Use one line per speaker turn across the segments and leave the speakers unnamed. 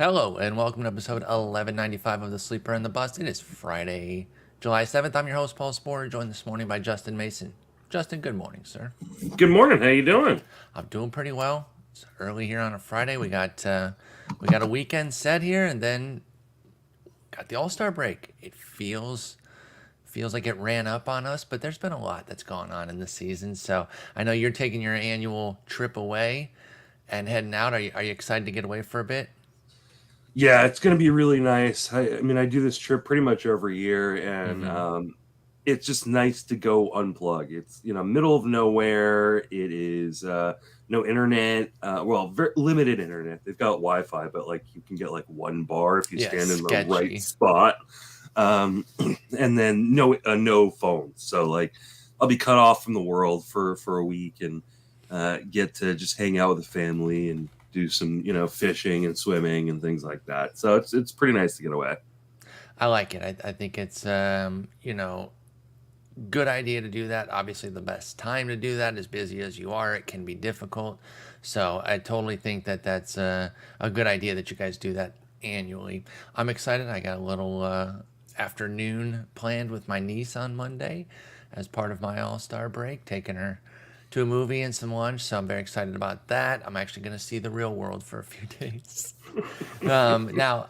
Hello, and welcome to episode 1195 of The Sleeper and the Bust. It is Friday, July 7th. I'm your host, Paul Sporer, joined this morning by Justin Mason. Justin, good morning, sir.
Good morning. How you doing?
I'm doing pretty well. It's early here on a Friday. We got a weekend set here, and then got the All-Star break. It feels like it ran up on us, but there's been a lot that's gone on in the season. So I know you're taking your annual trip away and heading out. Are you excited to get away for a bit?
Yeah, it's going to be really nice. I mean, I do this trip pretty much every year, and it's just nice to go unplug. It's middle of nowhere. It is no internet. Well, very limited internet. They've got Wi-Fi, but like you can get like one bar if you
Yeah,
stand in the
sketchy.
right spot. And then no phone. So like I'll be cut off from the world for a week and get to just hang out with the family and do some fishing and swimming and things like that. So it's pretty nice to get away.
I like it. I think it's good idea to do that. Obviously, the best time to do that, as busy as you are, it can be difficult. So I totally think that that's a good idea that you guys do that annually. I'm excited. I got a little afternoon planned with my niece on Monday as part of my All-Star break, taking her to a movie and some lunch. So I'm very excited about that. I'm actually going to see the real world for a few days. Now,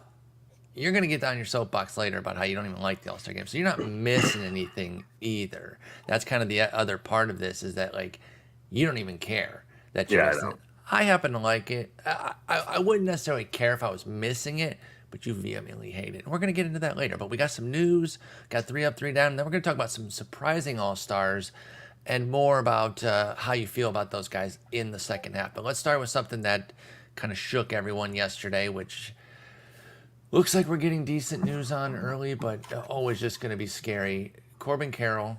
you're going to get down your soapbox later about how you don't even like the All-Star game. So you're not missing anything either. That's kind of the other part of this, is that like you don't even care that you're missing it. I happen to like it. I wouldn't necessarily care if I was missing it, but you vehemently hate it. And we're going to get into that later. But we got some news, got 3 up, 3 down, and then we're going to talk about some surprising All-Stars and more about how you feel about those guys in the second half. But let's start with something that kind of shook everyone yesterday, which looks like we're getting decent news on early, but always just going to be scary. Corbin Carroll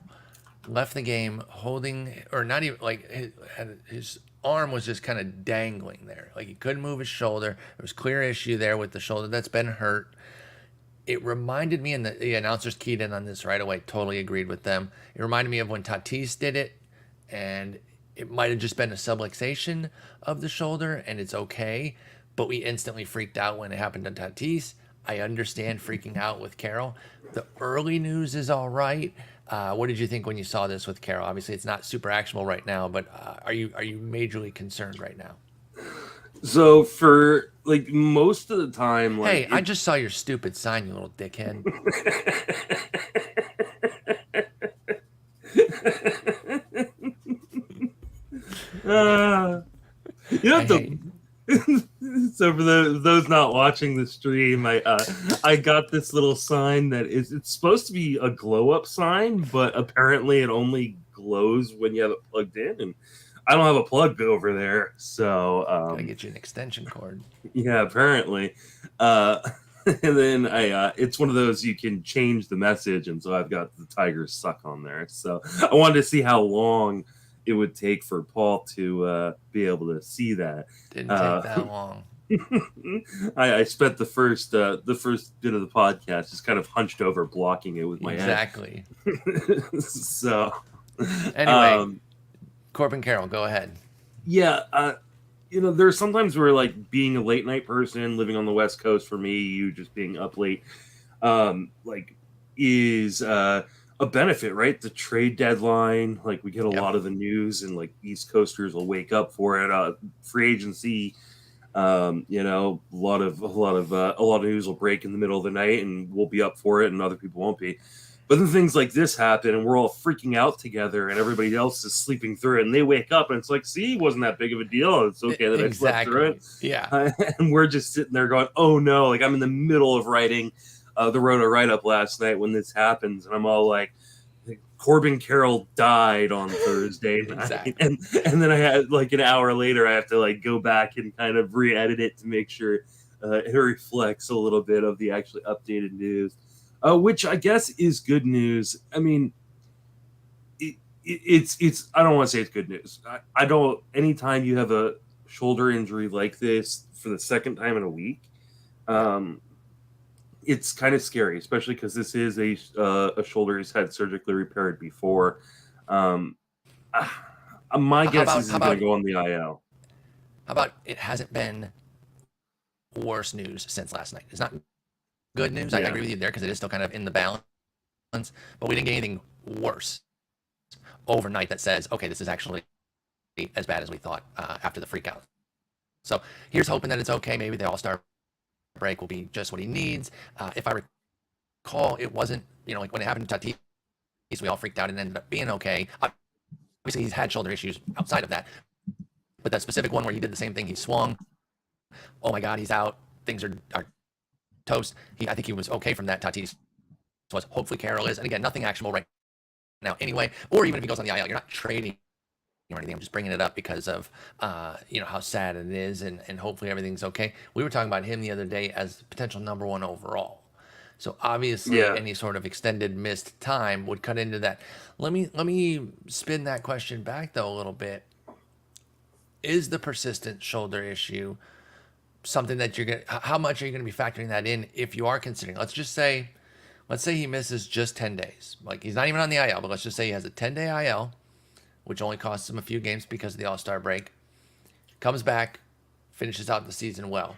left the game holding, or not even, like his arm was just kind of dangling there. Like he couldn't move his shoulder. There was clear issue there with the shoulder that's been hurt. It reminded me, and the announcers keyed in on this right away, totally agreed with them. It reminded me of when Tatis did it, and it might have just been a subluxation of the shoulder, and it's okay, but we instantly freaked out when it happened to Tatis. I understand freaking out with Carroll. The early news is all right. What did you think when you saw this with Carroll? Obviously, it's not super actionable right now, but are you majorly concerned right now?
So for like most of the time, like
Hey, I just saw your stupid sign, you little dickhead.
you have to. So for those not watching the stream, I got this little sign that it's supposed to be a glow up sign, but apparently it only glows when you have it plugged in, and I don't have a plug over there, so
Gotta get you an extension cord.
yeah, apparently. And then it's one of those you can change the message, and so I've got the Tigers suck on there. So I wanted to see how long it would take for Paul to be able to see that.
Didn't take that long.
I spent the first bit of the podcast just kind of hunched over, blocking it with my
Exactly.
head. So
anyway, Corbin Carroll, go ahead.
Yeah, there's sometimes where like being a late night person living on the West Coast, for me, you just being up late, like is a benefit, right? The trade deadline, like we get a lot of the news, and like East Coasters will wake up for it. Free agency, a lot of news will break in the middle of the night, and we'll be up for it, and other people won't be. But then things like this happen, and we're all freaking out together, and everybody else is sleeping through it, and they wake up, and it's like, see, it wasn't that big of a deal. It's okay that I slept through it.
Yeah.
And we're just sitting there going, oh no, like I'm in the middle of writing the Roto write-up last night when this happens, and I'm all like, Corbin Carroll died on Thursday night.
Exactly.
And then I had like an hour later, I have to like go back and kind of re-edit it to make sure it reflects a little bit of the actually updated news. Which I guess is good news. I mean, it's I don't want to say it's good news. I don't. Anytime you have a shoulder injury like this for the second time in a week, it's kind of scary, especially because this is a shoulder he's had surgically repaired before. My guess is he's going to go on the IL.
How about it hasn't been worse news since last night. It's not good news.
Yeah.
I agree with you there because it is still kind of in the balance, but we didn't get anything worse overnight that says, okay, this is actually as bad as we thought after the freak out. So here's hoping that it's okay. Maybe the All-Star break will be just what he needs. If I recall, it wasn't, like when it happened to Tatis, we all freaked out and ended up being okay. Obviously, he's had shoulder issues outside of that. But that specific one where he did the same thing, he swung. Oh my God, he's out. Things are toast. I think he was okay from that. Tatis was. Hopefully Carroll is. And again, nothing actionable right now anyway. Or even if he goes on the IL, you're not trading or anything. I'm just bringing it up because of how sad it is, and hopefully everything's okay. We were talking about him the other day as potential number 1 overall. So obviously any sort of extended missed time would cut into that. Let me spin that question back though a little bit. Is the persistent shoulder issue something that how much are you going to be factoring that in if you are considering? Let's say he misses just 10 days. Like he's not even on the IL, but let's just say he has a 10-day IL, which only costs him a few games because of the All-Star break. Comes back, finishes out the season well.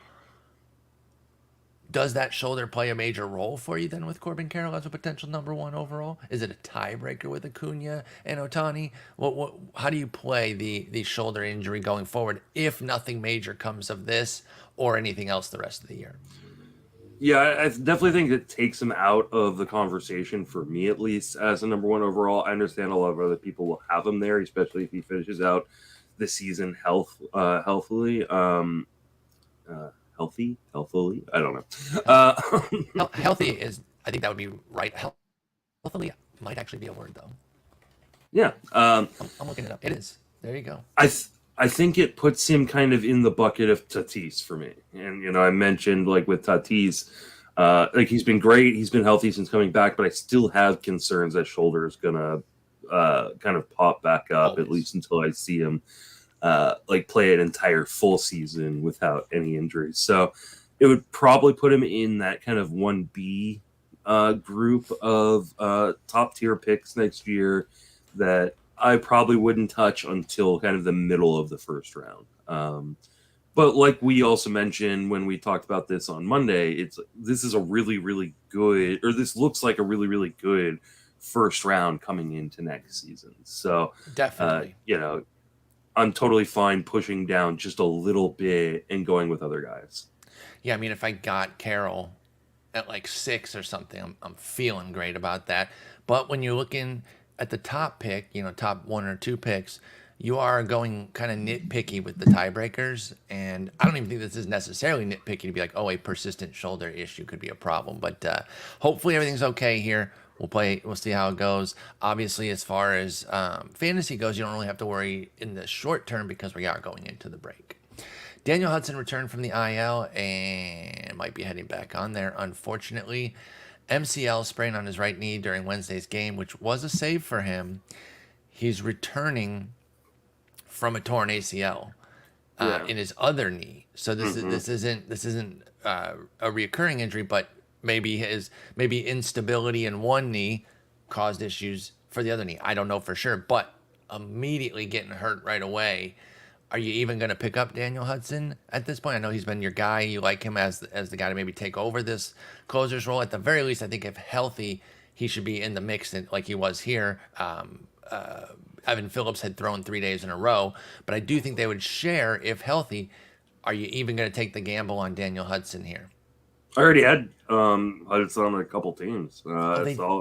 Does that shoulder play a major role for you then with Corbin Carroll as a potential number 1 overall? Is it a tiebreaker with Acuna and Ohtani? How do you play the shoulder injury going forward if nothing major comes of this or anything else the rest of the year?
Yeah, I definitely think it takes him out of the conversation, for me at least, as a number 1 overall. I understand a lot of other people will have him there, especially if he finishes out the season healthily. Healthily? I don't know.
Healthy is, I think that would be right. Healthily might actually be a word, though.
Yeah.
I'm looking it up. It is. There you go.
I think it puts him kind of in the bucket of Tatis for me. And, I mentioned, like, with Tatis, he's been great. He's been healthy since coming back, but I still have concerns that shoulder is going to kind of pop back up, always, at least until I see him play an entire full season without any injuries. So it would probably put him in that kind of 1B group of top tier picks next year that I probably wouldn't touch until kind of the middle of the first round. But like we also mentioned when we talked about this on Monday, this is a really, really good, or this looks like a really, really good first round coming into next season. So
definitely,
I'm totally fine pushing down just a little bit and going with other guys.
Yeah, I mean, if I got Carroll at like 6 or something, I'm feeling great about that. But when you're looking at the top pick, top 1 or 2 picks, you are going kind of nitpicky with the tiebreakers. And I don't even think this is necessarily nitpicky to be like, oh, a persistent shoulder issue could be a problem. But hopefully everything's okay here. We'll see how it goes. Obviously, as far as fantasy goes, you don't really have to worry in the short term because we are going into the break. Daniel Hudson returned from the IL and might be heading back on there, unfortunately. MCL sprain on his right knee during Wednesday's game, which was a save for him. He's returning from a torn ACL in his other knee. So this isn't a reoccurring injury, but maybe instability in one knee caused issues for the other knee. I don't know for sure, but immediately getting hurt right away. Are you even going to pick up Daniel Hudson at this point? I know he's been your guy. You like him as the guy to maybe take over this closer's role. At the very least, I think if healthy, he should be in the mix like he was here. Evan Phillips had thrown 3 days in a row, but I do think they would share if healthy. Are you even going to take the gamble on Daniel Hudson here?
I already had Hudson on a couple teams.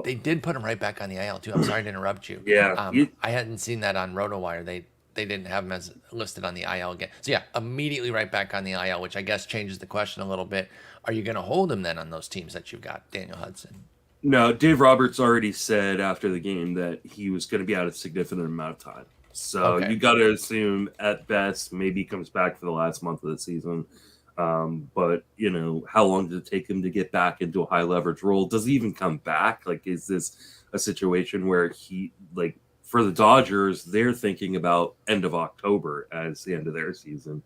They did put him right back on the IL too. I'm sorry to interrupt you.
Yeah,
I hadn't seen that on RotoWire. They didn't have him as listed on the IL again. So yeah, immediately right back on the IL, which I guess changes the question a little bit. Are you going to hold him then on those teams that you've got, Daniel Hudson?
No, Dave Roberts already said after the game that he was going to be out a significant amount of time. So You got to assume at best maybe he comes back for the last month of the season. But how long did it take him to get back into a high leverage role? Does he even come back? Like, is this a situation where he, like, for the Dodgers, they're thinking about end of October as the end of their season.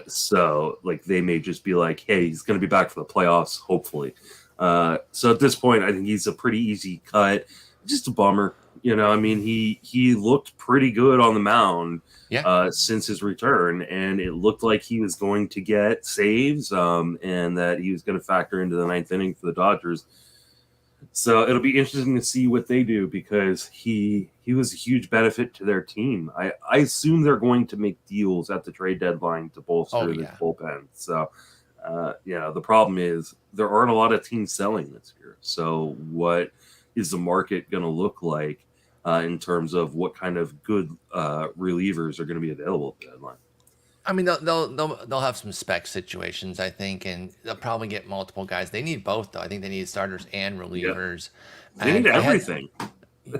So like they may just be like, hey, he's going to be back for the playoffs, hopefully. So at this point, I think he's a pretty easy cut. Just a bummer. I mean, he looked pretty good on the mound since his return, and it looked like he was going to get saves, and that he was going to factor into the ninth inning for the Dodgers. So it'll be interesting to see what they do, because he was a huge benefit to their team. I assume they're going to make deals at the trade deadline to bolster the bullpen. So, the problem is there aren't a lot of teams selling this year. So what is the market going to look like in terms of what kind of good relievers are going to be available at the deadline?
I mean, they'll have some spec situations, I think, and they'll probably get multiple guys. They need both, though. I think they need starters and relievers.
Yep. They need everything.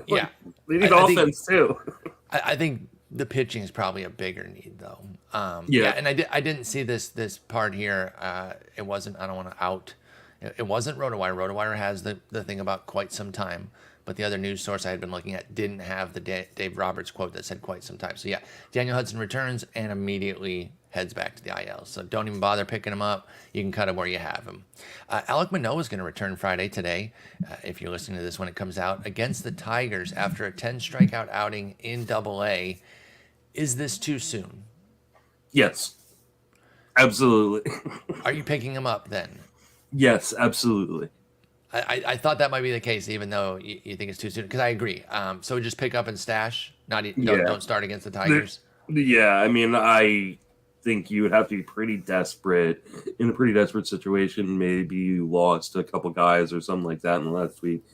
Yeah,
they need offense too.
I think the pitching is probably a bigger need, though. And I didn't see this part here. It wasn't. I don't want to out. It wasn't RotoWire. RotoWire has the thing about quite some time. But the other news source I had been looking at didn't have the Dave Roberts quote that said quite some time. So, yeah, Daniel Hudson returns and immediately heads back to the IL. So don't even bother picking him up. You can cut him where you have him. Alek Manoah is going to return Friday today, if you're listening to this when it comes out, against the Tigers after a 10-strikeout outing in Double-A. Is this too soon?
Yes, absolutely.
Are you picking him up then?
Yes, absolutely.
I thought that might be the case, even though you think it's too soon. Because I agree. So just pick up and stash. Don't start against the Tigers.
Yeah, I mean, I think you would have to be pretty desperate, in a pretty desperate situation. Maybe you lost a couple guys or something like that in the last week,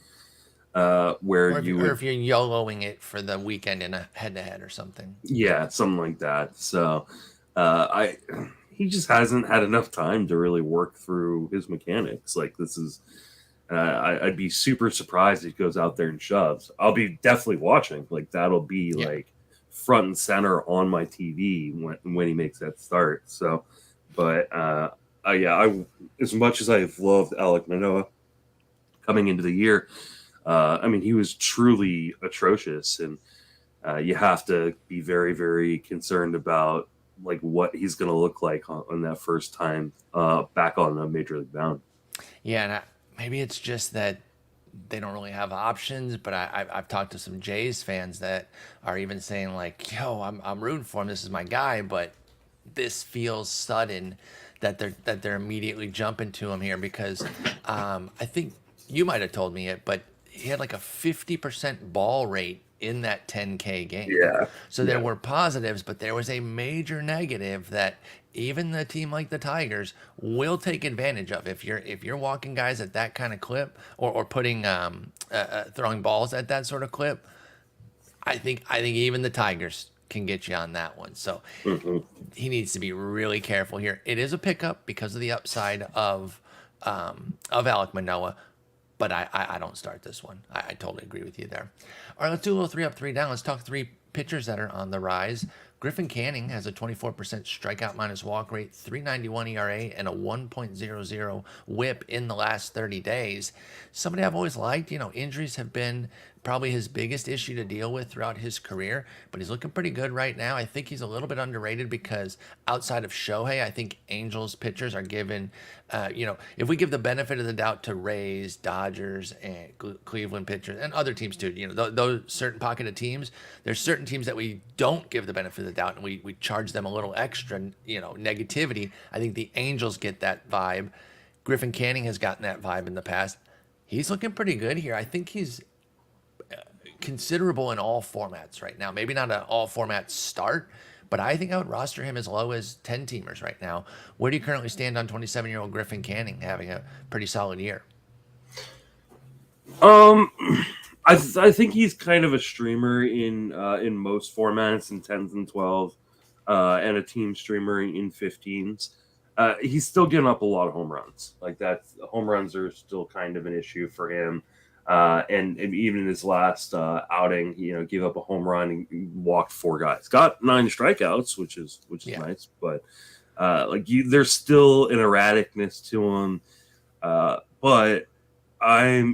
or if you're
YOLOing it for the weekend in a head-to-head or something.
Yeah, something like that. So he just hasn't had enough time to really work through his mechanics. Like, this is. I'd be super surprised if he goes out there and shoves. I'll be definitely watching. Like, that'll be like front and center on my TV when he makes that start. So, but I as much as I've loved Alek Manoah coming into the year, I mean, he was truly atrocious, and you have to be very, very concerned about like what he's going to look like on that first time back on a major league mound.
Yeah, and maybe it's just that they don't really have options, but I've talked to some Jays fans that are even saying like, "Yo, I'm rooting for him. This is my guy," but this feels sudden that they're immediately jumping to him here, because I think you might have told me it, but he had like a 50% ball rate in that 10K game.
Yeah.
So there were positives, but there was a major negative that even the team like the Tigers will take advantage of. If you're walking guys at that kind of clip, or putting throwing balls at that sort of clip, I think even the Tigers can get you on that one. So he needs to be really careful here. It is a pickup because of the upside of Alek Manoah, but I don't start this one. I totally agree with you there. All right, let's do a little 3 up, 3 down. Let's talk 3 pitchers that are on the rise. Griffin Canning has a 24% strikeout minus walk rate, 3.91 ERA, and a 1.00 WHIP in the last 30 days. Somebody I've always liked. Injuries have been probably his biggest issue to deal with throughout his career, but he's looking pretty good right now. I think he's a little bit underrated because outside of Shohei, I think Angels pitchers are given, if we give the benefit of the doubt to Rays, Dodgers, and Cleveland pitchers, and other teams too, those certain pocket of teams, there's certain teams that we don't give the benefit of the doubt, and we charge them a little extra, negativity. I think the Angels get that vibe. Griffin Canning has gotten that vibe in the past. He's looking pretty good here. I think he's considerable in all formats right now. Maybe not an all format start, but I think I would roster him as low as 10 teamers right now. Where do you currently stand on 27-year-old Griffin Canning having a pretty solid year?
I think he's kind of a streamer in most formats, in 10s and 12s, and a team streamer in 15s. He's still giving up a lot of home runs. Like that, home runs are still kind of an issue for him. And even in his last outing, gave up a home run and walked 4 guys. Got 9 strikeouts, which is nice, but there's still an erraticness to him. But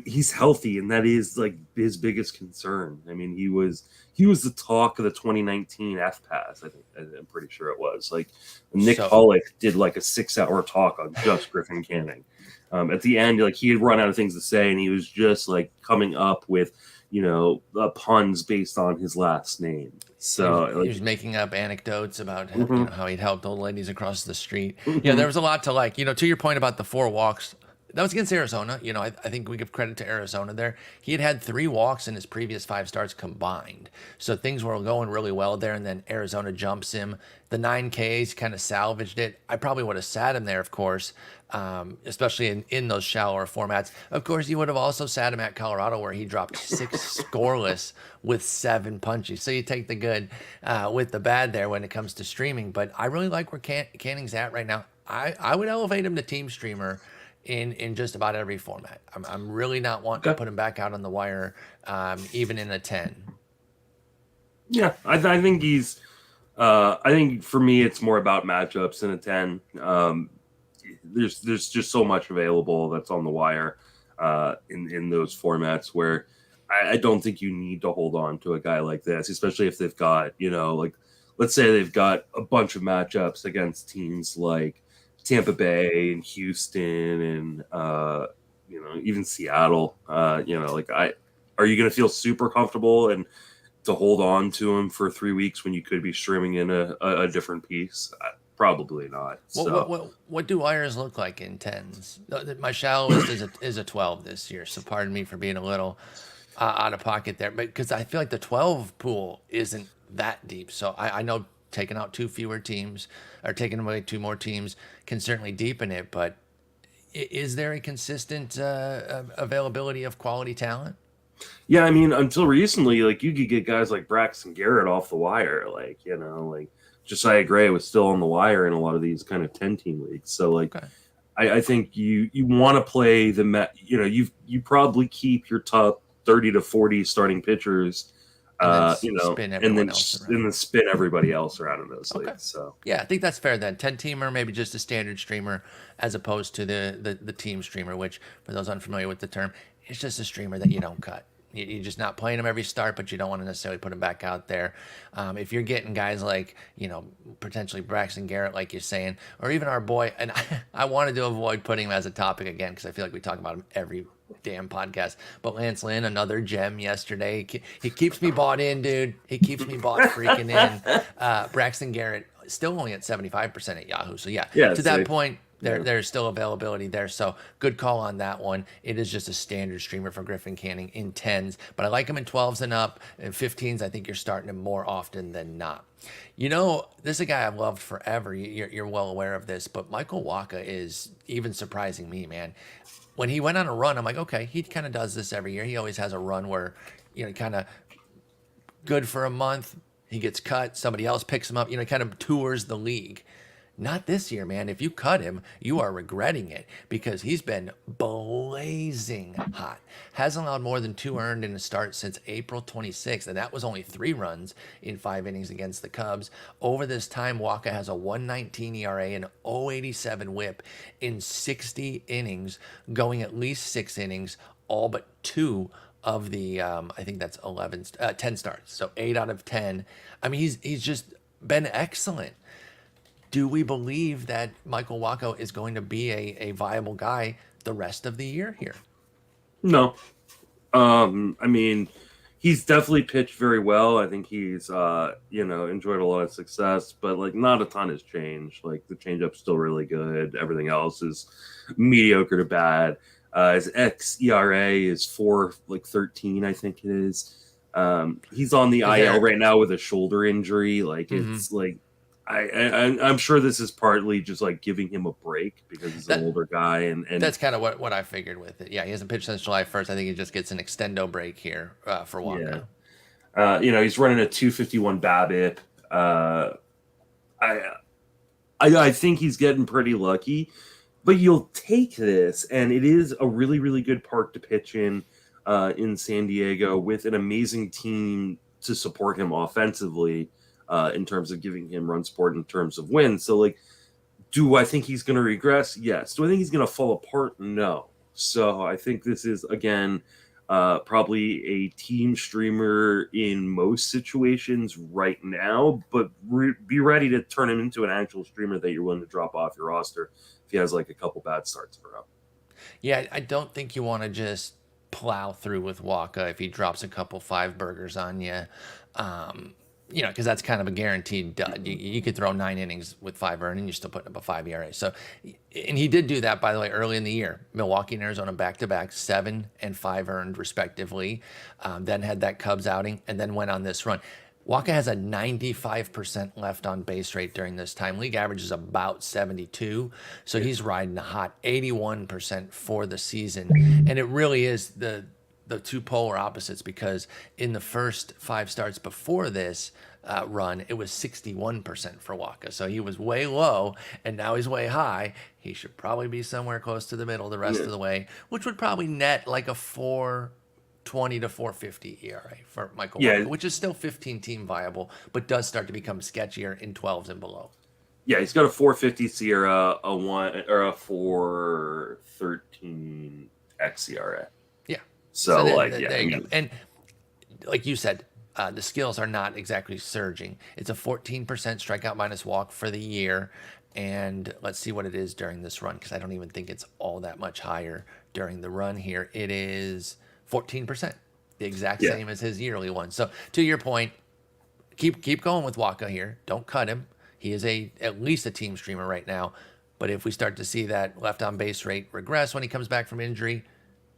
He's healthy, and that is like his biggest concern. I mean, he was the talk of the 2019 FPAS. I'm pretty sure it was. Like Nick Hollick did like a 6-hour talk on just Griffin Canning. At the end, like he had run out of things to say, and he was just like coming up with puns based on his last name. So
he was making up anecdotes about how he'd helped old ladies across the street. Yeah, there was a lot to like. To your point about the 4 walks. That was against Arizona. I think we give credit to Arizona there. He had 3 walks in his previous 5 starts combined. So things were going really well there, and then Arizona jumps him. The 9Ks kind of salvaged it. I probably would have sat him there, of course, especially in those shallower formats. Of course, you would have also sat him at Colorado, where he dropped 6 scoreless with 7 punches. So you take the good with the bad there when it comes to streaming. But I really like where Canning's at right now. I would elevate him to team streamer in just about every format. I'm really not wanting to put him back out on the wire, even in a 10.
Yeah, I think he's. I think for me, it's more about matchups in a 10. There's just so much available that's on the wire in those formats where I don't think you need to hold on to a guy like this, especially if they've got like let's say they've got a bunch of matchups against teams like Tampa Bay and Houston and even Seattle. Are you going to feel super comfortable and to hold on to him for 3 weeks when you could be streaming in a different piece? Probably not.
What do wires look like in 10s? My shallowest is a 12 this year, so pardon me for being a little out of pocket there, but because I feel like the 12 pool isn't that deep. So I know taking out 2 fewer teams or taking away 2 more teams can certainly deepen it, but is there a consistent availability of quality talent?
Yeah, I mean, until recently, like you could get guys like Braxton Garrett off the wire, like Josiah Gray was still on the wire in a lot of these kind of 10-team leagues. So okay. I think you want to play you probably keep your top 30 to 40 starting pitchers. And then spin everybody else around in those leagues. So
yeah, I think that's fair then. 10-teamer, maybe just a standard streamer, as opposed to the team streamer, which for those unfamiliar with the term, it's just a streamer that you don't cut. You're just not playing him every start, but you don't want to necessarily put him back out there. If you're getting guys like, potentially Braxton Garrett, like you're saying, or even our boy, and I wanted to avoid putting him as a topic again because I feel like we talk about him every damn podcast. But Lance Lynn, another gem yesterday. He keeps me bought in, dude. He keeps me bought freaking in. Braxton Garrett still only at 75% at Yahoo. So yeah to that point, there's still availability there. So good call on that one. It is just a standard streamer for Griffin Canning in 10s, but I like him in 12s and up. In 15s, I think you're starting him more often than not. This is a guy I've loved forever. You're well aware of this, but Michael Wacha is even surprising me, man. When he went on a run, I'm like, okay, he kind of does this every year. He always has a run where, kind of good for a month. He gets cut. Somebody else picks him up, kind of tours the league. Not this year, man. If you cut him, you are regretting it because he's been blazing hot. Hasn't allowed more than 2 earned in a start since April 26th, and that was only 3 runs in 5 innings against the Cubs. Over this time, Wacha has a 1.19 ERA and 0.87 WHIP in 60 innings, going at least 6 innings, all but 2 of the, I think that's 10 starts. So 8 out of 10. I mean, he's just been excellent. Do we believe that Michael Wacha is going to be a viable guy the rest of the year here?
No. I mean, he's definitely pitched very well. I think he's, enjoyed a lot of success, but not a ton has changed. The changeup's still really good. Everything else is mediocre to bad. His xERA is 4.13, I think it is. He's on the IL right now with a shoulder injury. It's I'm sure this is partly just giving him a break because he's an older guy, and
that's kind of what I figured with it. Yeah, he hasn't pitched since July 1st. I think he just gets an extendo break here for Wacha.
Yeah. He's running a 251 BABIP. I think he's getting pretty lucky, but you'll take this, and it is a really, really good park to pitch in San Diego with an amazing team to support him offensively. In terms of giving him run support in terms of wins. So, do I think he's going to regress? Yes. Do I think he's going to fall apart? No. So I think this is, again, probably a team streamer in most situations right now, but be ready to turn him into an actual streamer that you're willing to drop off your roster if he has like a couple bad starts in a row.
Yeah, I don't think you want to just plow through with Wacha if he drops a couple five burgers on you. Because that's kind of a guaranteed dud. You could throw 9 innings with 5 earned and you're still putting up a 5 ERA. So, and he did do that, by the way, early in the year. Milwaukee and Arizona back-to-back, 7 and 5 earned respectively. Then had that Cubs outing and then went on this run. Wacha has a 95% left on base rate during this time. League average is about 72. So he's riding a hot 81% for the season. And it really is the two polar opposites, because in the first 5 starts before this run, it was 61% for Wacha. So he was way low, and now he's way high. He should probably be somewhere close to the middle the rest of the way, which would probably net like a 4.20 to 4.50 ERA for Michael Wacha, which is still 15-team viable, but does start to become sketchier in 12s and below.
Yeah, he's got a 4.50 SIERA, a 4.13 xERA. So
there you go. And like you said, the skills are not exactly surging. It's a 14% strikeout minus walk for the year. And let's see what it is during this run, because I don't even think it's all that much higher during the run here. It is 14%, the exact same as his yearly one. So to your point, keep going with Wacha here. Don't cut him. He is at least a team streamer right now. But if we start to see that left on base rate regress when he comes back from injury,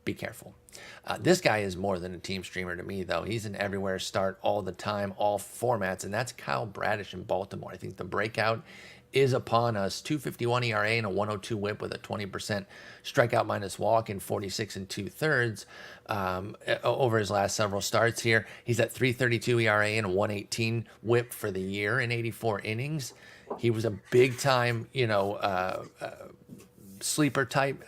be careful. This guy is more than a team streamer to me, though. He's an everywhere start all the time, all formats, and that's Kyle Bradish in Baltimore. I think the breakout is upon us. 2.51 ERA and a 102 WHIP with a 20% strikeout minus walk in 46 2/3 over his last several starts here. He's at 3.32 ERA and a 118 WHIP for the year in 84 innings. He was a big time, sleeper type.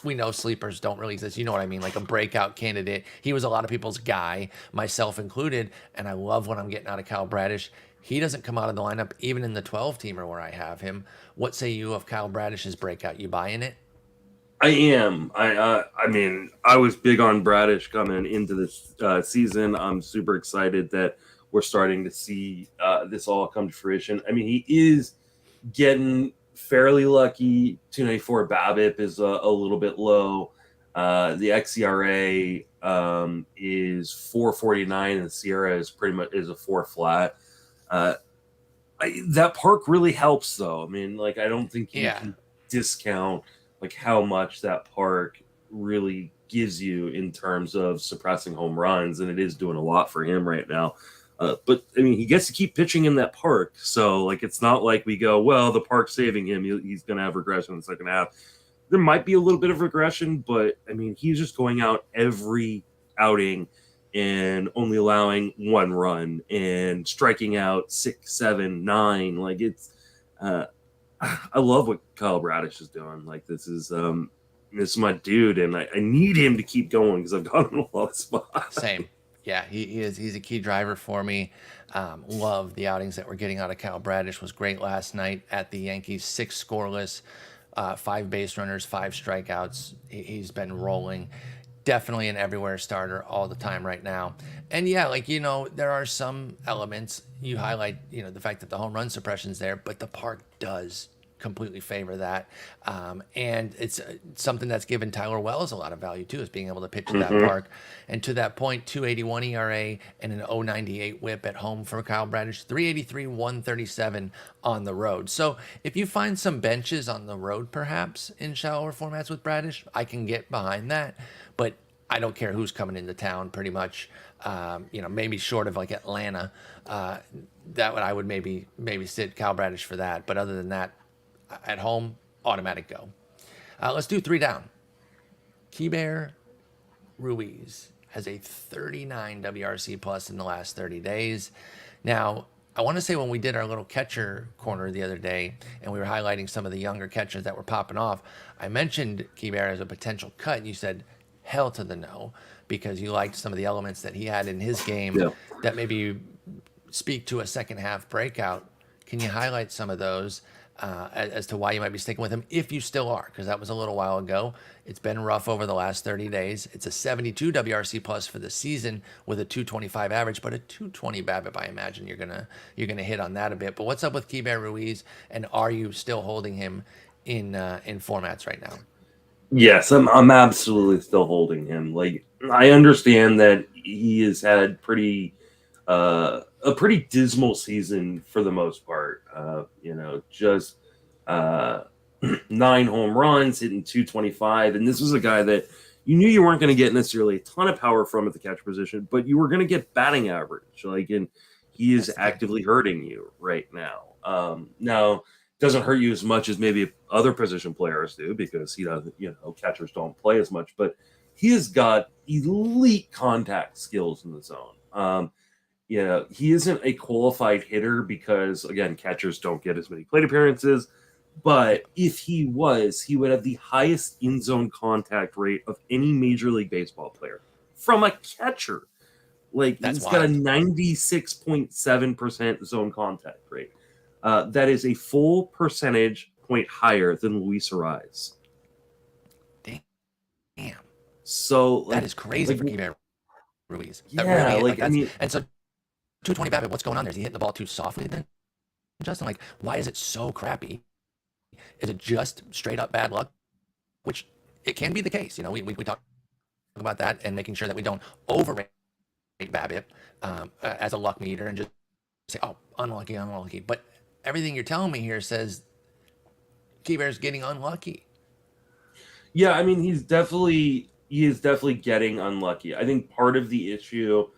We know sleepers don't really exist. You know what I mean? Like a breakout candidate. He was a lot of people's guy, myself included. And I love what I'm getting out of Kyle Bradish. He doesn't come out of the lineup even in the 12-teamer where I have him. What say you of Kyle Bradish's breakout? You buying it?
I am. I mean, I was big on Bradish coming into this season. I'm super excited that we're starting to see this all come to fruition. I mean, he is getting fairly lucky. 294 BABIP is a little bit low. The xERA is 4.49, and the SIERA is pretty much a 4 flat. That park really helps, though. I mean, like, I don't think you can discount like how much that park really gives you in terms of suppressing home runs, and it is doing a lot for him right now. But I mean, he gets to keep pitching in that park, so like it's not like we go, well, the park's saving him. He's going to have regression in the second half. There might be a little bit of regression, but I mean, he's just going out every outing and only allowing 1 run and striking out 6, 7, 9. Like it's, I love what Kyle Bradish is doing. Like this is my dude, and I need him to keep going because I've got him in a lot of spots.
Same. Yeah, he is. He's a key driver for me. Love the outings that we're getting out of Kyle Bradish. Was great last night at the Yankees. 6 scoreless, 5 base runners, 5 strikeouts. He's been rolling. Definitely an everywhere starter all the time right now. And yeah, like, there are some elements you highlight, the fact that the home run suppression's there, but the park does completely favor that. And it's something that's given Tyler Wells a lot of value too, is being able to pitch at that park. And to that point, 2.81 ERA and an 0.98 WHIP at home for Kyle Bradish, 3.83, 1.37 on the road. So if you find some benches on the road, perhaps in shallower formats with Bradish, I can get behind that. But I don't care who's coming into town, pretty much. Maybe short of like Atlanta, I would maybe sit Kyle Bradish for that. But other than that, at home, automatic go. Let's do 3 down. Keibert Ruiz has a 39 WRC plus in the last 30 days. Now, I want to say when we did our little catcher corner the other day and we were highlighting some of the younger catchers that were popping off, I mentioned Keibert as a potential cut, and you said hell to the no, because you liked some of the elements that he had in his game that maybe speak to a second half breakout. Can you highlight some of those? as to why you might be sticking with him, if you still are, because that was a little while ago. It's been rough over the last 30 days. It's a 72 WRC plus for the season with a 225 average, but a 220 BABIP. I imagine you're gonna hit on that a bit. But what's up with Keibert Ruiz, and are you still holding him in formats right now?
Yes, I'm absolutely still holding him. Like, I understand that he has had a pretty dismal season for the most part. Just 9 home runs, hitting 225, and this was a guy that you knew you weren't going to get necessarily a ton of power from at the catcher position, but you were going to get batting average. And he is actively hurting you right now. Now, doesn't hurt you as much as maybe other position players do, because he doesn't, catchers don't play as much, but he has got elite contact skills in the zone. He isn't a qualified hitter because, again, catchers don't get as many plate appearances, but if he was, he would have the highest in-zone contact rate of any Major League Baseball player from a catcher. He's got a 96.7% zone contact rate. That is a full percentage point higher than Luis Ariz.
Damn.
So
that is crazy for Keibert Ruiz. And so 220 BABIP, what's going on there? Is he hitting the ball too softly then, Justin? Why is it so crappy? Is it just straight up bad luck? Which it can be the case. We talk about that and making sure that we don't overrate BABIP as a luck meter and just say, oh, unlucky. But everything you're telling me here says Keibert's getting unlucky.
Yeah, he is definitely getting unlucky. I think part of the issue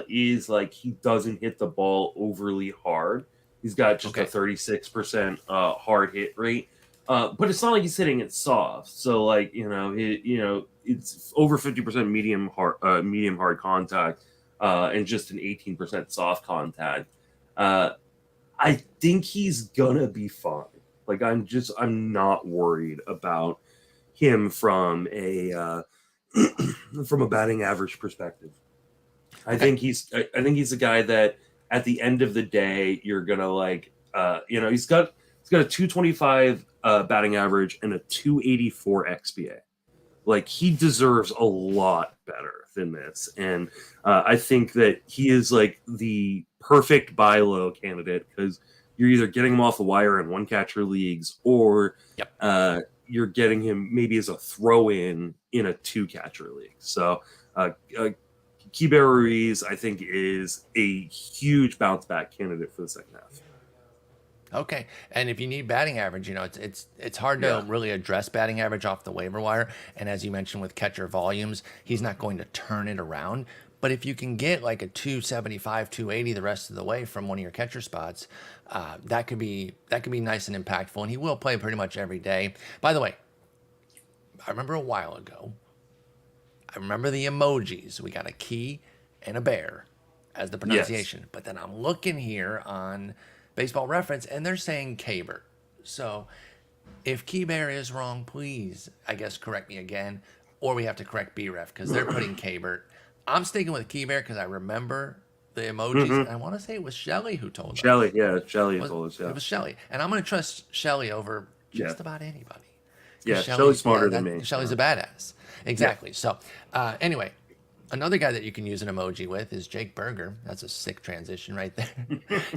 is he doesn't hit the ball overly hard. He's got just a 36% hard hit rate, but it's not like he's hitting it soft. So it's over 50% medium hard contact and just an 18% soft contact. I think he's gonna be fine. I'm not worried about him from a batting average perspective. I think he's a guy that at the end of the day you're gonna he's got a 225 batting average and a 284 XBA. He deserves a lot better than this, and I think that he is the perfect buy low candidate, because you're either getting him off the wire in one catcher leagues, or you're getting him maybe as a throw in a 2 catcher league. So Keibert Ruiz, I think, is a huge bounce back candidate for the second half.
Okay, and if you need batting average, it's hard to really address batting average off the waiver wire. And as you mentioned with catcher volumes, he's not going to turn it around. But if you can get a 275, 280 the rest of the way from one of your catcher spots, that could be nice and impactful. And he will play pretty much every day. By the way, I remember a while ago, I remember the emojis. We got a key and a bear as the pronunciation. Yes. But then I'm looking here on Baseball Reference, and they're saying Keibert. So if Keibert is wrong, please, I guess, correct me again. Or we have to correct BREF, because they're putting Keibert. I'm sticking with Keibert because I remember the emojis. And I want to say it was Shelly who told us.
Shelly told us. Yeah.
It was Shelly. And I'm going to trust Shelly over just about anybody.
Yeah, Shelly's smarter than me.
Shelly's a badass. Exactly. Yeah. So, anyway, another guy that you can use an emoji with is Jake Burger. That's a sick transition right there.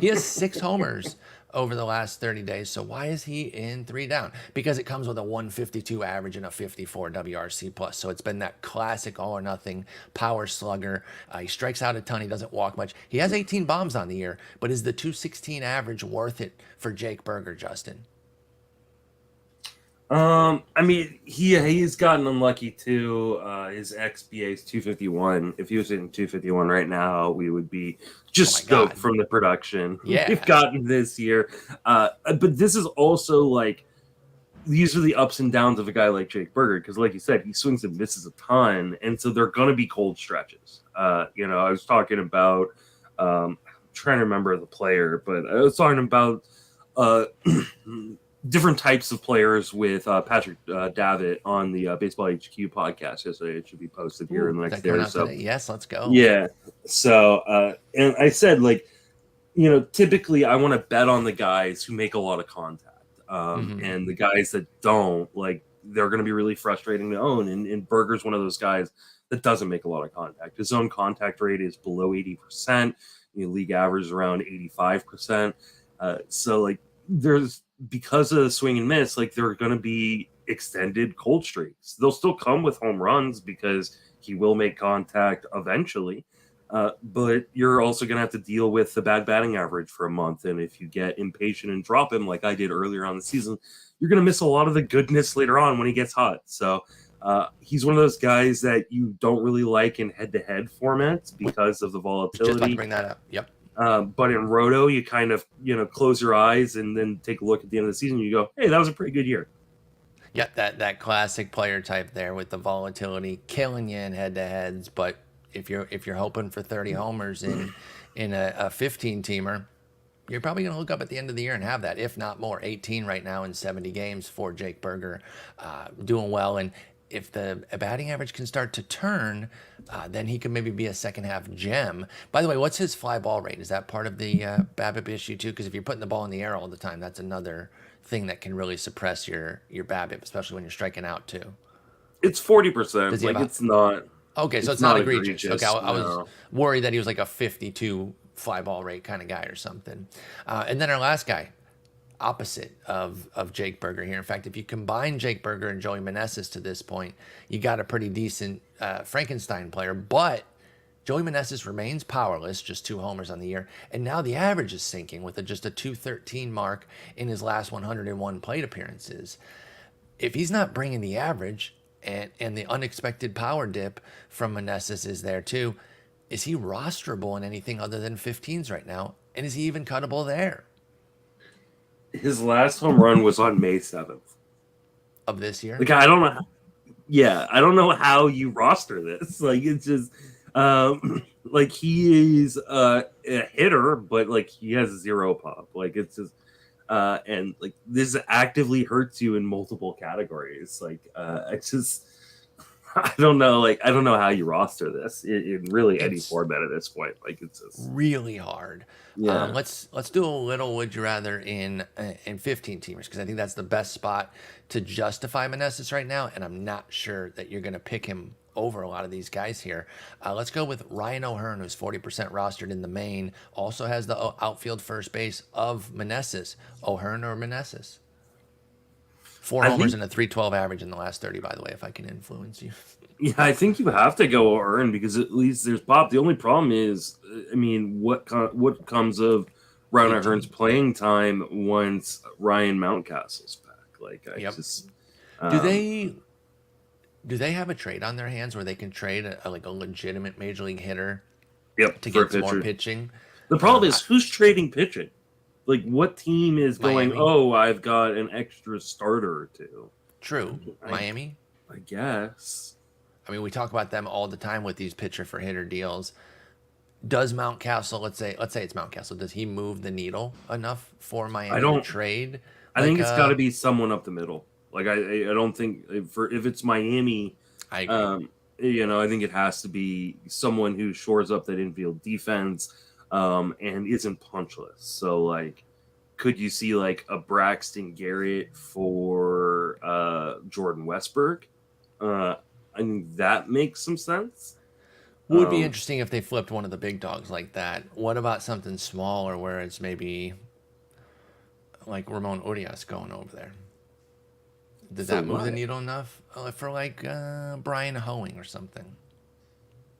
He has 6 homers over the last 30 days. So why is he in 3 down? Because it comes with a 152 average and a 54 WRC plus. So it's been that classic all or nothing power slugger. He strikes out a ton. He doesn't walk much. He has 18 bombs on the year, but is the 216 average worth it for Jake Burger, Justin?
He's gotten unlucky too. His XBA is 251. If he was hitting 251 right now, we would be just stoked from the production we've gotten this year. But this is also these are the ups and downs of a guy like Jake Burger, because like you said, he swings and misses a ton, and so they're going to be cold stretches. I was talking about I'm trying to remember the player, but I was talking about different types of players with Patrick Davitt on the Baseball HQ podcast yesterday. It should be posted here in the next day or so.
Yes, let's go.
Yeah. So, and I said, typically I want to bet on the guys who make a lot of contact. And the guys that don't, like, they're going to be really frustrating to own. And Berger's one of those guys that doesn't make a lot of contact. His zone contact rate is below 80%. League average is around 85%. So, like, there's, because of the swing and miss, like, there are going to be extended cold streaks. They'll still come with home runs because he will make contact eventually. But you're also going to have to deal with the bad batting average for a month. And if you get impatient and drop him like I did earlier on the season, you're going to miss a lot of the goodness later on when he gets hot. So he's one of those guys that you don't really like in head-to-head formats because of the volatility.
Just about to bring that up. Yep.
But in Roto, you kind of, close your eyes and then take a look at the end of the season. You go, hey, that was a pretty good year.
Yeah, that classic player type there with the volatility, killing you in head-to-heads. But if you're hoping for 30 homers in a 15-teamer, you're probably going to look up at the end of the year and have that, if not more. 18 right now in 70 games for Jake Berger, doing well. And if the batting average can start to turn, then he could maybe be a second-half gem. By the way, what's his fly ball rate? Is that part of the BABIP issue too? Because if you're putting the ball in the air all the time, that's another thing that can really suppress your BABIP, especially when you're striking out too.
It's 40%. Like, it's not.
Okay, so it's not egregious. Okay, I was worried that he was like a 52 fly ball rate kind of guy or something. And then our last guy, opposite of Jake Berger here. In fact, if you combine Jake Berger and Joey Meneses to this point, you got a pretty decent Frankenstein player. But Joey Meneses remains powerless, just 2 homers on the year. And now the average is sinking with just a 213 mark in his last 101 plate appearances. If he's not bringing the average, and the unexpected power dip from Meneses is there too, is he rosterable in anything other than 15s right now? And is he even cuttable there?
His last home run was on May 7th.
Of this year?
Like, I don't know. I don't know how you roster this. Like, it's just, like, he is a hitter, but, like, he has 0 pop. Like, it's just, and, like, this actively hurts you in multiple categories. Like, I don't know. Like, I don't know how you roster this in really any format at this point. Like, it's just
really hard.
Yeah.
Let's do a little would you rather in 15 teamers, because I think that's the best spot to justify Meneses right now, and I'm not sure that you're going to pick him over a lot of these guys here. Let's go with Ryan O'Hearn, who's 40% rostered in the main. Also has the outfield first base of Meneses. O'Hearn or Meneses? 4 homers and a 312 average in the last 30, by the way, if I can influence you.
Yeah, I think you have to go O'Hearn because at least there's pop. The only problem is, I mean, what comes of Ryan O'Hearn's playing time once Ryan Mountcastle's back? Like,
Do they have a trade on their hands where they can trade a legitimate major league hitter?
Yep,
to get some more pitching.
The problem is who's trading pitching? Like, what team is going,
Miami.
oh, I've got an extra starter or two?
True. Miami?
I guess.
I mean, we talk about them all the time with these pitcher for hitter deals. Does Mountcastle, let's say it's Mountcastle, does he move the needle enough for Miami to trade?
I think it's got to be someone up the middle. Like, I don't think, if it's Miami,
I agree.
I think it has to be someone who shores up that infield defense and isn't punchless. So, like, could you see, like, a Braxton Garrett for Jordan Westberg? I think that makes some sense.
Would be interesting if they flipped one of the big dogs like that. What about something smaller where it's maybe like Ramon Urias going over there? Did that move the needle enough for like Brian Hoeing or something?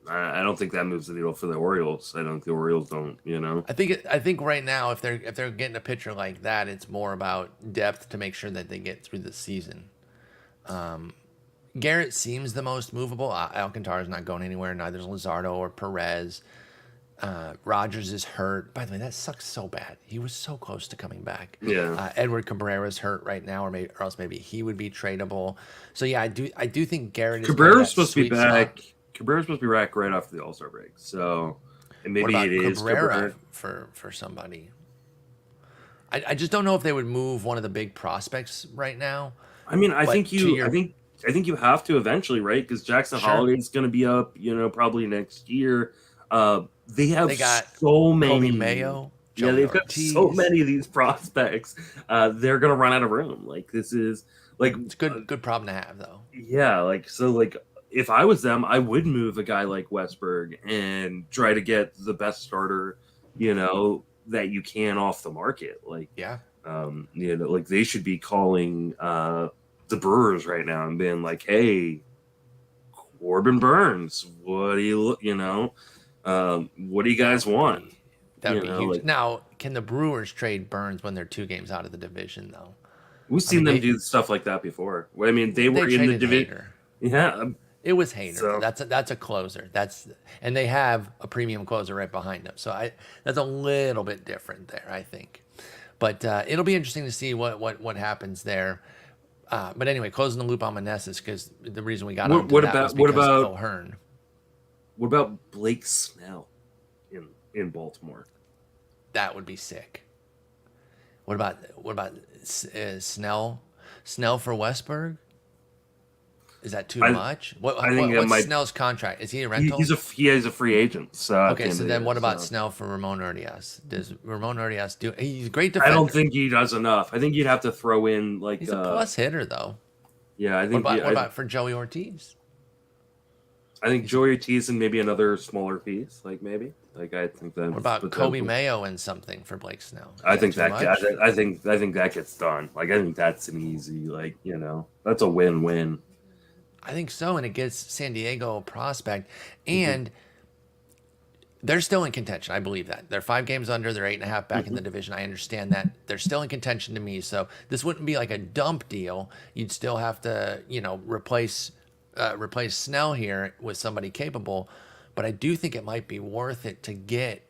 I don't think that moves the needle for the Orioles. I don't. The Orioles don't. I
think right now, if they're getting a pitcher like that, it's more about depth to make sure that they get through the season. Garrett seems the most movable. Alcantara's not going anywhere. Neither is Luzardo or Perez. Rogers is hurt. By the way, that sucks so bad. He was so close to coming back.
Yeah.
Edward Cabrera's hurt right now, or else maybe he would be tradable. So yeah, I do think Garrett is.
Cabrera's supposed to be back. Cabrera's supposed to be back right after the All-Star break. So, and maybe it is
Cabrera for somebody. I just don't know if they would move one of the big prospects right now.
I mean, I think you have to eventually, right? Because Jackson Holiday's going to be up, probably next year. They got
so many.
Kobe
Mayo.
Yeah, they've got so many of these prospects. They're gonna run out of room. Like this is like
it's good problem to have though.
Yeah, like if I was them, I would move a guy like Westberg and try to get the best starter, that you can off the market. Like like they should be calling the Brewers right now and being like, hey, Corbin Burns, what do you what do you guys want?
That would be huge. Now, can the Brewers trade Burns when they're 2 games out of the division though?
We've seen them do stuff like that before. I mean, they were in the division. Yeah,
it was Hader. So. That's a closer. And they have a premium closer right behind them. So that's a little bit different there, I think. But it'll be interesting to see what happens there. But anyway, closing the loop on Meneses, because the reason we got on that was because of O'Hearn.
What about Blake Snell in Baltimore?
That would be sick. What about Snell? Snell for Westberg? Is that too much? What's Snell's contract? Is he a rental?
He is a free agent. So
okay, so then what about Snell for Ramon Urias? Does Ramon Urias do? He's a great defender.
I don't think he does enough. I think you'd have to throw in like
he's a plus hitter though.
Yeah, I think.
What about for Joey Ortiz?
I think Joey Ortiz and maybe another smaller piece, like maybe. Like I think that.
What about Kobe Mayo and something for Blake Snell?
I think that gets done. Like I think that's an easy, that's a win-win.
I think so, and it gets San Diego a prospect, and they're still in contention. I believe that they're 5 games under. They're 8.5 back in the division. I understand that they're still in contention to me. So this wouldn't be like a dump deal. You'd still have to, replace Snell here with somebody capable. But I do think it might be worth it to get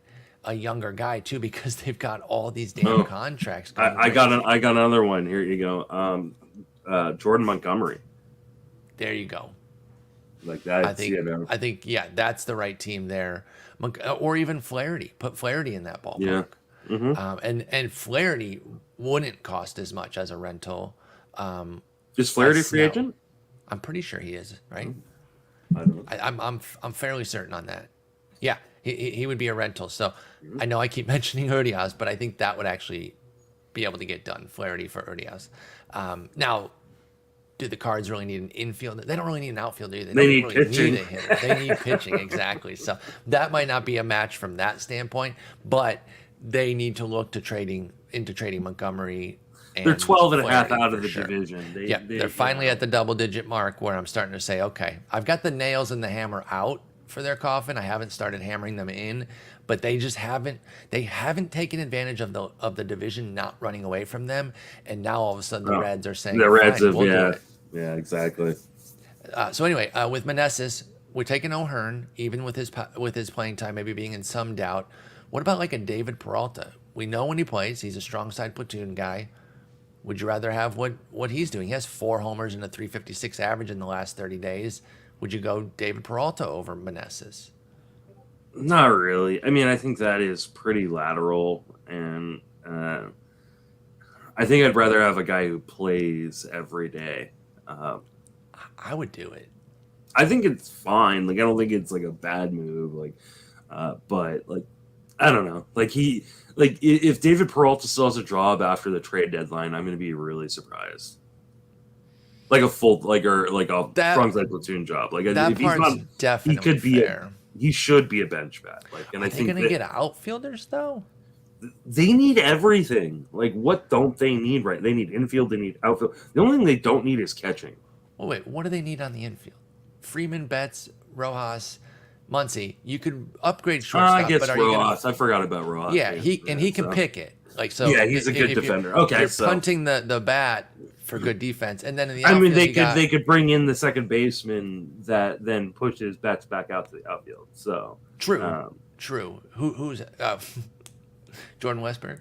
a younger guy too, because they've got all these damn contracts.
I got another one. Here you go. Jordan Montgomery.
There you go.
Like that.
I think that's the right team there. Or even Flaherty. Put Flaherty in that ballpark.
Yeah. Mm-hmm.
And Flaherty wouldn't cost as much as a rental.
Is Flaherty free agent?
I'm pretty sure he is, right?
I don't know.
I'm fairly certain on that. Yeah, he would be a rental. So I know I keep mentioning Urias, but I think that would actually be able to get done. Flaherty for Urias. Now, do the Cards really need an infielder? They don't really need an outfielder either.
They need really pitching.
Need a hitter. They need pitching, exactly. So that might not be a match from that standpoint, but they need to look to trading Montgomery.
They're 12.5 out of the division.
They're finally at the double-digit mark where I'm starting to say, okay, I've got the nails and the hammer out for their coffin. I haven't started hammering them in, but they just haven't taken advantage of the division not running away from them, and now all of a sudden the Reds are saying
the Reds yeah, exactly.
So anyway, with Meneses, we're taking O'Hearn, even with his playing time maybe being in some doubt. What about like a David Peralta? We know when he plays, he's a strong side platoon guy. Would you rather have what he's doing? He has 4 homers and a 356 average in the last 30 days. Would you go David Peralta over Meneses?
Not really. I mean, I think that is pretty lateral, and I think I'd rather have a guy who plays every day.
I would do it.
I think it's fine. Like, I don't think it's like a bad move. Like, but like, I don't know. Like if David Peralta still has a job after the trade deadline, I'm going to be really surprised. Like a full, strong side platoon job. Like
that
if
part's
he's not,
definitely
he could be
fair.
He should be a bench bat. Like, and
I think going to get outfielders though.
They need everything. Like, what don't they need? Right? They need infield. They need outfield. The only thing they don't need is catching.
Well, wait. What do they need on the infield? Freeman, Betts, Rojas, Muncy. You could upgrade shortstop.
I guess Rojas. I forgot about Rojas.
Yeah, he can pick it. Like so.
Yeah, he's a good defender. Okay,
you're punting the bat for good defense, and then in the
outfield,
I mean,
they could bring in the second baseman that then pushes Betts back out to the outfield. So
true. Who's Jordan Westberg?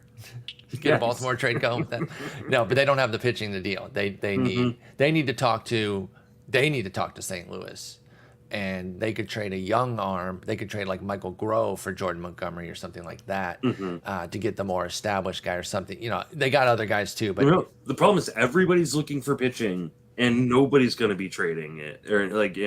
Get a Baltimore trade going with that? No, but they don't have the pitching to deal. They need to talk to St. Louis, and they could trade a young arm. They could trade like Michael Grove for Jordan Montgomery or something like that to get the more established guy or something. You know, they got other guys too, but
the problem is everybody's looking for pitching, and nobody's going to be trading it or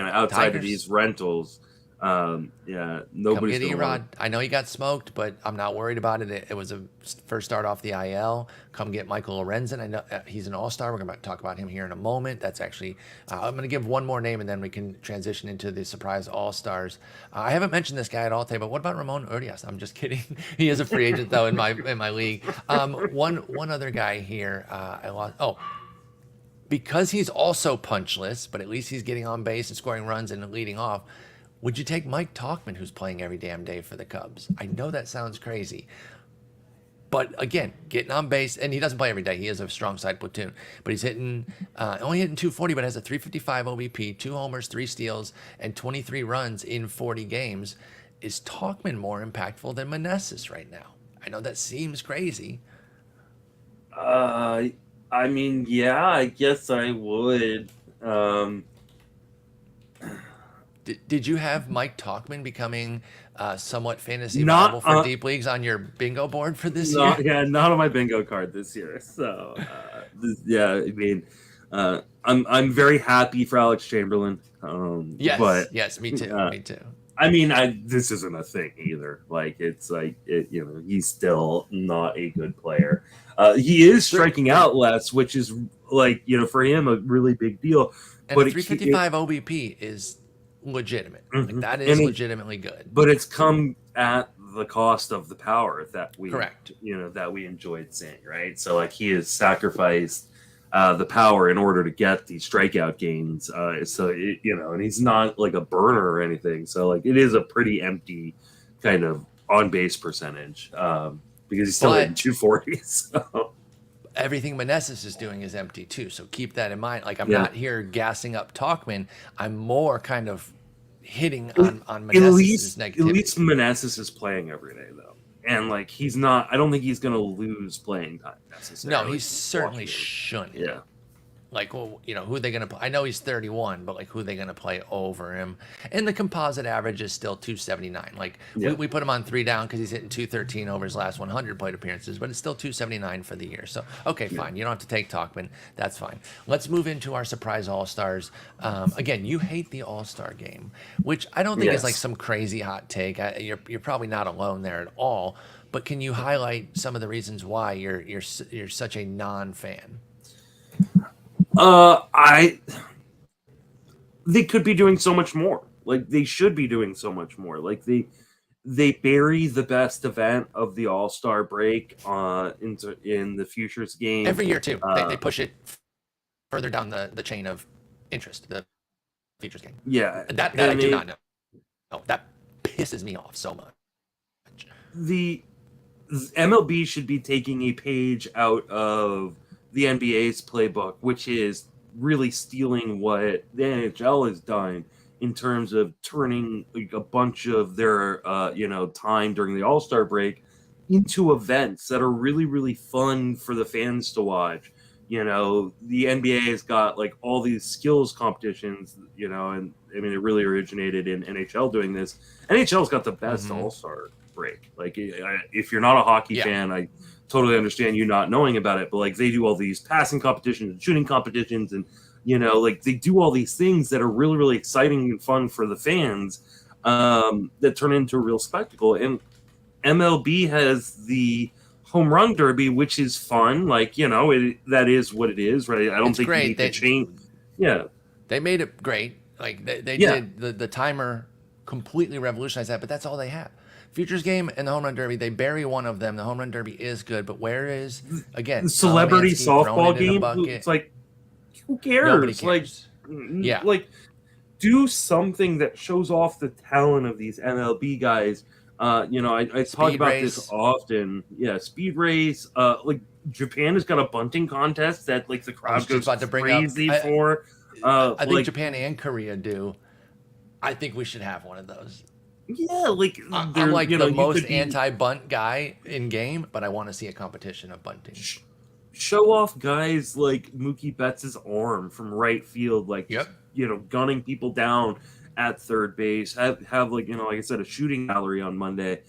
outside of these rentals. Yeah,
Come
nobody's
get
gonna want.
Erod. I know he got smoked, but I'm not worried about it. It was a first start off the IL. Come get Michael Lorenzen. I know he's an all-star. We're going to talk about him here in a moment. That's actually, I'm going to give one more name and then we can transition into the surprise all-stars. I haven't mentioned this guy at all today, but what about Ramon Urias? I'm just kidding. He is a free agent though in my league. One other guy here. I lost. Oh, because he's also punchless, but at least he's getting on base and scoring runs and leading off. Would you take Mike Tauchman, who's playing every damn day for the Cubs? I know that sounds crazy, but again, getting on base, and he doesn't play every day. He is a strong side platoon, but he's only hitting 240, but has a 355 OBP, 2 homers, 3 steals, and 23 runs in 40 games. Is Tauchman more impactful than Meneses right now? I know that seems crazy.
I mean, yeah, I guess I would.
Did you have Mike Tauchman becoming somewhat fantasy
Not
viable for deep leagues on your bingo board for this year?
Yeah, not on my bingo card this year. So, yeah, I mean, I'm very happy for Alex Chamberlain.
Yes, me too. Me too.
I mean, this isn't a thing either. Like, it's like he's still not a good player. He is striking out less, which is like for him a really big deal.
And but 355 OBP is legitimate.
Mm-hmm.
Like, that is legitimately good.
But it's come at the cost of the power that we
correct.
That we enjoyed seeing, right? So like he has sacrificed the power in order to get these strikeout gains. And he's not like a burner or anything. So like it is a pretty empty kind of on base percentage because he's still hitting 240. So.
Everything Meneses is doing is empty too. So keep that in mind. Like I'm not here gassing up Tauchman. I'm more kind of hitting on Meneses' negativity.
At least Meneses is playing every day though. And like he's not, I don't think he's going to lose playing time necessarily.
No, he certainly shouldn't.
Yeah.
Like, well, who are they going to play? I know he's 31, but like, who are they going to play over him? And the composite average is still 279. Like, we put him on 3 down because he's hitting 213 over his last 100 plate appearances, but it's still 279 for the year. So, okay, fine. You don't have to take Tauchman. That's fine. Let's move into our surprise all-stars. Again, you hate the all-star game, which I don't think is like some crazy hot take. You're probably not alone there at all. But can you highlight some of the reasons why you're such a non-fan?
They could be doing so much more. Like they should be doing so much more. Like they bury the best event of the All-Star break in the futures game
every year too. They push it further down the chain of interest. The futures game.
Yeah,
that I do not know. Oh, that pisses me off so much.
The MLB should be taking a page out of the NBA's playbook, which is really stealing what the NHL has done in terms of turning like a bunch of their time during the All-Star break into events that are really, really fun for the fans to watch. The NBA has got like all these skills competitions, and I mean it really originated in NHL doing this. NHL's got the best All-Star break. Like if you're not a hockey fan, I totally understand you not knowing about it, but like they do all these passing competitions and shooting competitions and like they do all these things that are really, really exciting and fun for the fans that turn into a real spectacle. And MLB has the home run derby, which is fun. Like, that is what it is, right? I don't think
great.
You need to change. Yeah.
They made it great. Like they did the timer completely revolutionized that, but that's all they have. Futures game and the home run derby, they bury one of them. The home run derby is good, but where is again
the celebrity softball game? It's like who cares?
Nobody cares.
Like do something that shows off the talent of these MLB guys. I talk about this often. Yeah, speed race. Like Japan has got a bunting contest that like the crowd goes crazy for.
I think Japan and Korea do. I think we should have one of those.
Yeah, like
I'm like the most anti-bunt guy in game, but I want to see a competition of bunting.
Show off guys like Mookie Betts' arm from right field, like gunning people down at third base. Have like like I said, a shooting gallery on Monday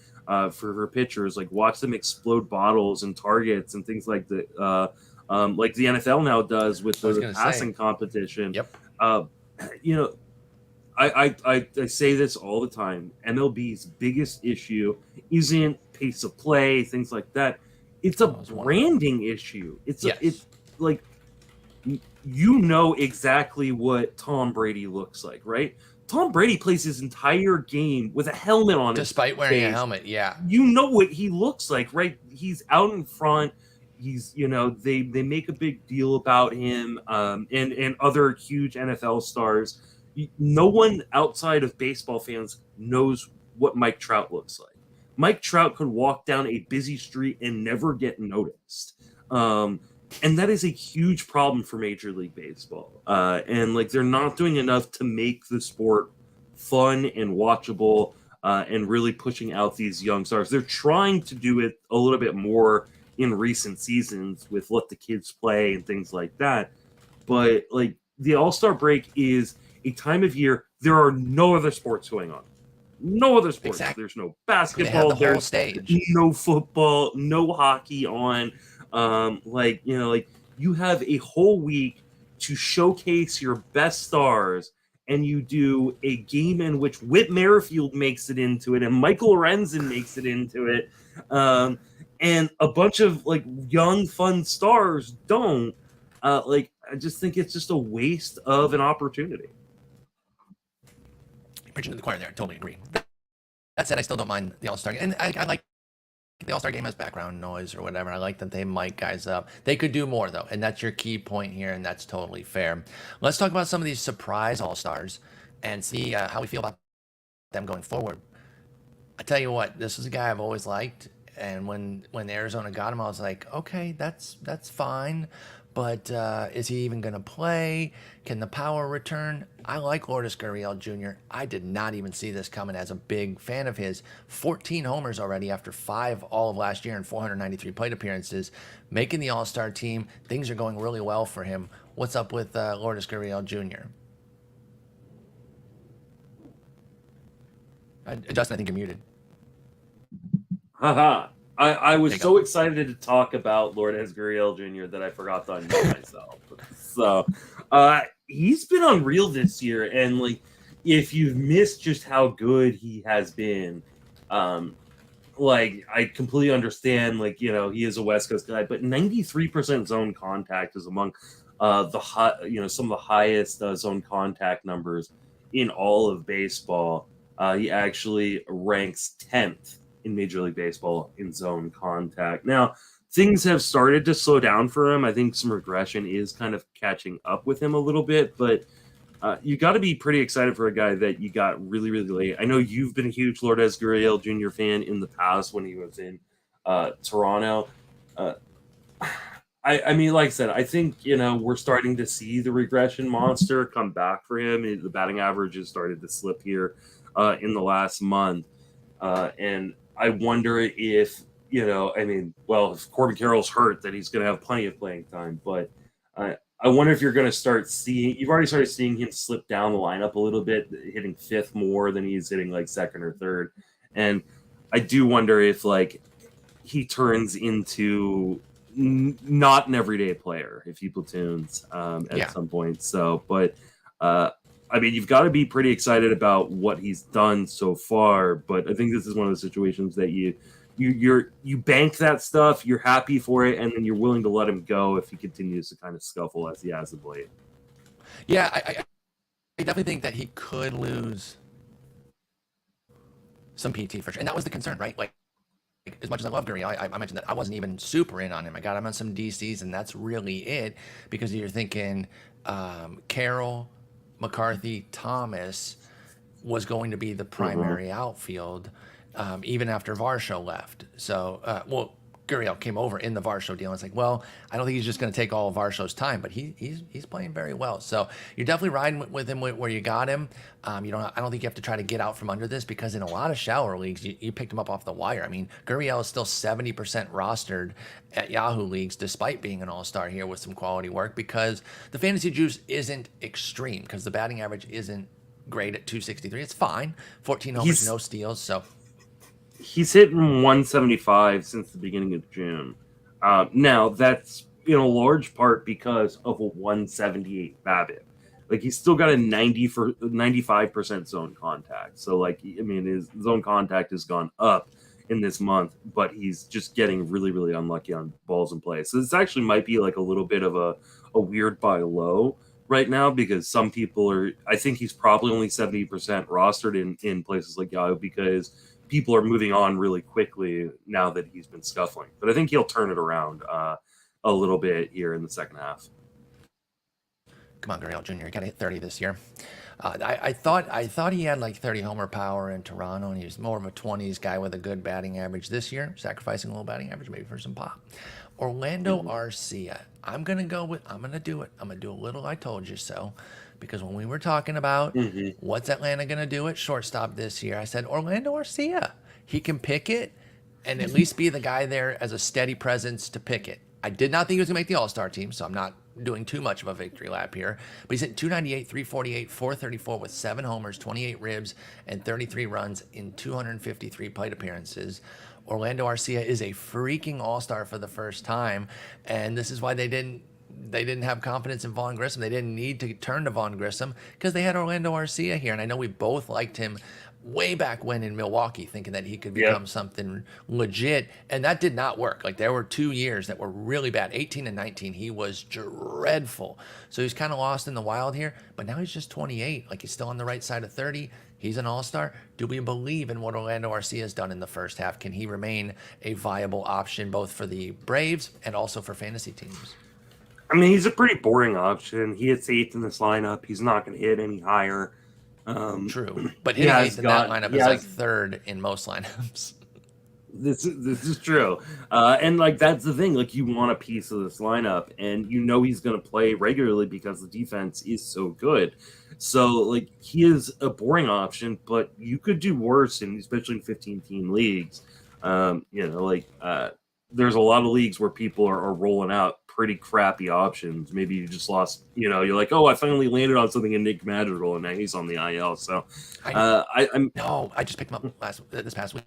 for pitchers. Like watch them explode bottles and targets and things like that. Like the NFL now does with the passing competition.
Yep.
I say this all the time. MLB's biggest issue isn't pace of play, things like that. It's a branding issue. It's like you know exactly what Tom Brady looks like, right? Tom Brady plays his entire game with a helmet on,
despite wearing a helmet. Yeah,
you know what he looks like, right? He's out in front. He's, they make a big deal about him, and other huge NFL stars. No one outside of baseball fans knows what Mike Trout looks like. Mike Trout could walk down a busy street and never get noticed. And that is a huge problem for Major League Baseball. And they're not doing enough to make the sport fun and watchable, and really pushing out these young stars. They're trying to do it a little bit more in recent seasons with let the kids play and things like that. But the All-Star break is a time of year there are no other sports going on. No other sports. Exactly. There's no basketball. There's stage. No football. No hockey on. You have a whole week to showcase your best stars, and you do a game in which Whit Merrifield makes it into it, and Michael Lorenzen makes it into it, and a bunch of young, fun stars don't. I just think it's just a waste of an opportunity.
Preaching to the choir there. I totally agree. That said, I still don't mind the All-Star game. And I like the All-Star game as background noise or whatever. I like that they mic guys up. They could do more, though, and that's your key point here, and that's totally fair. Let's talk about some of these surprise All-Stars and see how we feel about them going forward. I tell you what, this is a guy I've always liked, and when Arizona got him, I was like, okay, that's fine. But is he even going to play? Can the power return? I like Lourdes Gurriel Jr. I did not even see this coming as a big fan of his. 14 homers already after 5 all of last year and 493 plate appearances. Making the All-Star team. Things are going really well for him. What's up with Lourdes Gurriel Jr.? Justin, I think you're muted.
Haha. I was so excited to talk about Lourdes Gurriel Jr. that I forgot to unmute myself. So he's been unreal this year, and if you've missed just how good he has been, I completely understand. He is a West Coast guy, but 93% zone contact is among some of the highest zone contact numbers in all of baseball. He actually ranks 10th in Major League Baseball in zone contact. Now, things have started to slow down for him. I think some regression is kind of catching up with him a little bit, but you got to be pretty excited for a guy that you got really, really late. I know you've been a huge Lourdes Gurriel Jr. fan in the past when he was in Toronto. I mean, like I said, I think, we're starting to see the regression monster come back for him. The batting average has started to slip here in the last month. And I wonder if, if Corbin Carroll's hurt, that he's going to have plenty of playing time. But I wonder if you're going to start seeing – you've already started seeing him slip down the lineup a little bit, hitting 5th more than he's hitting 2nd or 3rd. And I do wonder if, he turns into not an everyday player if he platoons at some point. So, but you've got to be pretty excited about what he's done so far, but I think this is one of the situations that you bank that stuff, you're happy for it, and then you're willing to let him go if he continues to kind of scuffle as he has of late.
Yeah, I definitely think that he could lose some PT for sure, and that was the concern, right? As much as I love Gurriel, I mentioned that I wasn't even super in on him. I got him on some DCs, and that's really it, because you're thinking Carroll, McCarthy, Thomas was going to be the primary outfield, even after Varsho left. So, Gurriel came over in the Varsho deal. It's I don't think he's just going to take all of Varsho's time, but he's playing very well. So you're definitely riding with him where you got him. I don't think you have to try to get out from under this, because in a lot of shallower leagues, you picked him up off the wire. I mean, Gurriel is still 70% rostered at Yahoo leagues, despite being an all-star here with some quality work, because the fantasy juice isn't extreme, because the batting average isn't great at 263. It's fine. 14 homers, no steals. So
he's hitting 175 since the beginning of June. Now, that's in a large part because of a 178 BABIP. like he's still got a 95% zone contact. So like, I mean, his zone contact has gone up in this month, but he's just getting really, really unlucky on balls in play. So this actually might be like a little bit of a weird buy low right now, because some people are, I think he's probably only 70% rostered in places like Yahoo, because people are moving on really quickly now that he's been scuffling. But I think he'll turn it around a little bit here in the second half.
Come on, Gurriel Jr. Got to hit 30 this year. I thought he had like 30 homer power in Toronto, and he was more of a 20s guy with a good batting average this year, sacrificing a little batting average maybe for some pop. Orlando Arcia. I'm gonna do it. I'm gonna do a little I told you so, because when we were talking about what's Atlanta gonna do at shortstop this year, I said Orlando Arcia. He can pick it, and at least be the guy there as a steady presence to pick it. I did not think he was gonna make the All-Star team, so I'm not doing too much of a victory lap here. But he's at 298, 348, 434 with 7 homers, 28 ribs, and 33 runs in 253 plate appearances. Orlando Arcia is a freaking all-star for the first time, and this is why they didn't have confidence in Vaughn Grissom. They didn't need to turn to Vaughn Grissom because they had Orlando Arcia here, and I know we both liked him way back when in Milwaukee, thinking that he could become something legit, and that did not work. Like, there were 2 years that were really bad. 18 and 19, he was dreadful. So he's kind of lost in the wild here, but now he's just 28. Like, he's still on the right side of 30. He's an all-star. Do we believe in what Orlando Arcia has done in the first half? Can he remain a viable option both for the Braves and also for fantasy teams?
I mean, he's a pretty boring option. He hits 8th in this lineup. He's not going to hit any higher.
True, but hitting 8th in that lineup is like 3rd in most lineups.
This is true, and like that's the thing. Like, you want a piece of this lineup, and you know he's going to play regularly because the defense is so good. So like, he is a boring option, but you could do worse, and especially in 15-team leagues. There's a lot of leagues where people are rolling out pretty crappy options. Maybe you just lost, you're like, oh, I finally landed on something in Nick Madrigal, and now he's on the IL. So
I just picked him up this past week.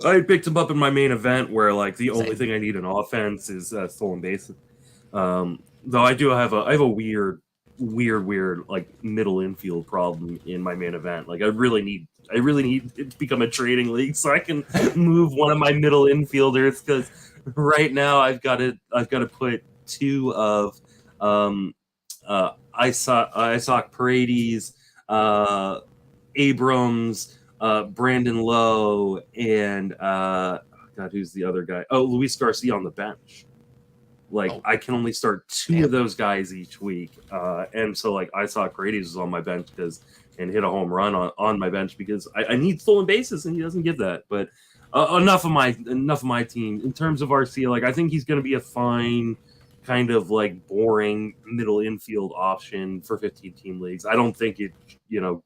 I picked him up in my main event, where like the only thing I need in offense is stolen bases. Though I do have a weird like middle infield problem in my main event. Like, I really need it to become a trading league so I can move one of my middle infielders, because right now I've got to put 2 of Isaac Paredes, Abrams, Brandon Lowe, and who's the other guy? Oh, Luis Garcia on the bench. I can only start 2 of those guys each week, and so like Isaac Paredes is on my bench and hit a home run on my bench because I need stolen bases, and he doesn't get that. But enough of my team. In terms of Arcia, like, I think he's going to be a fine kind of like boring middle infield option for 15-team leagues. I don't think it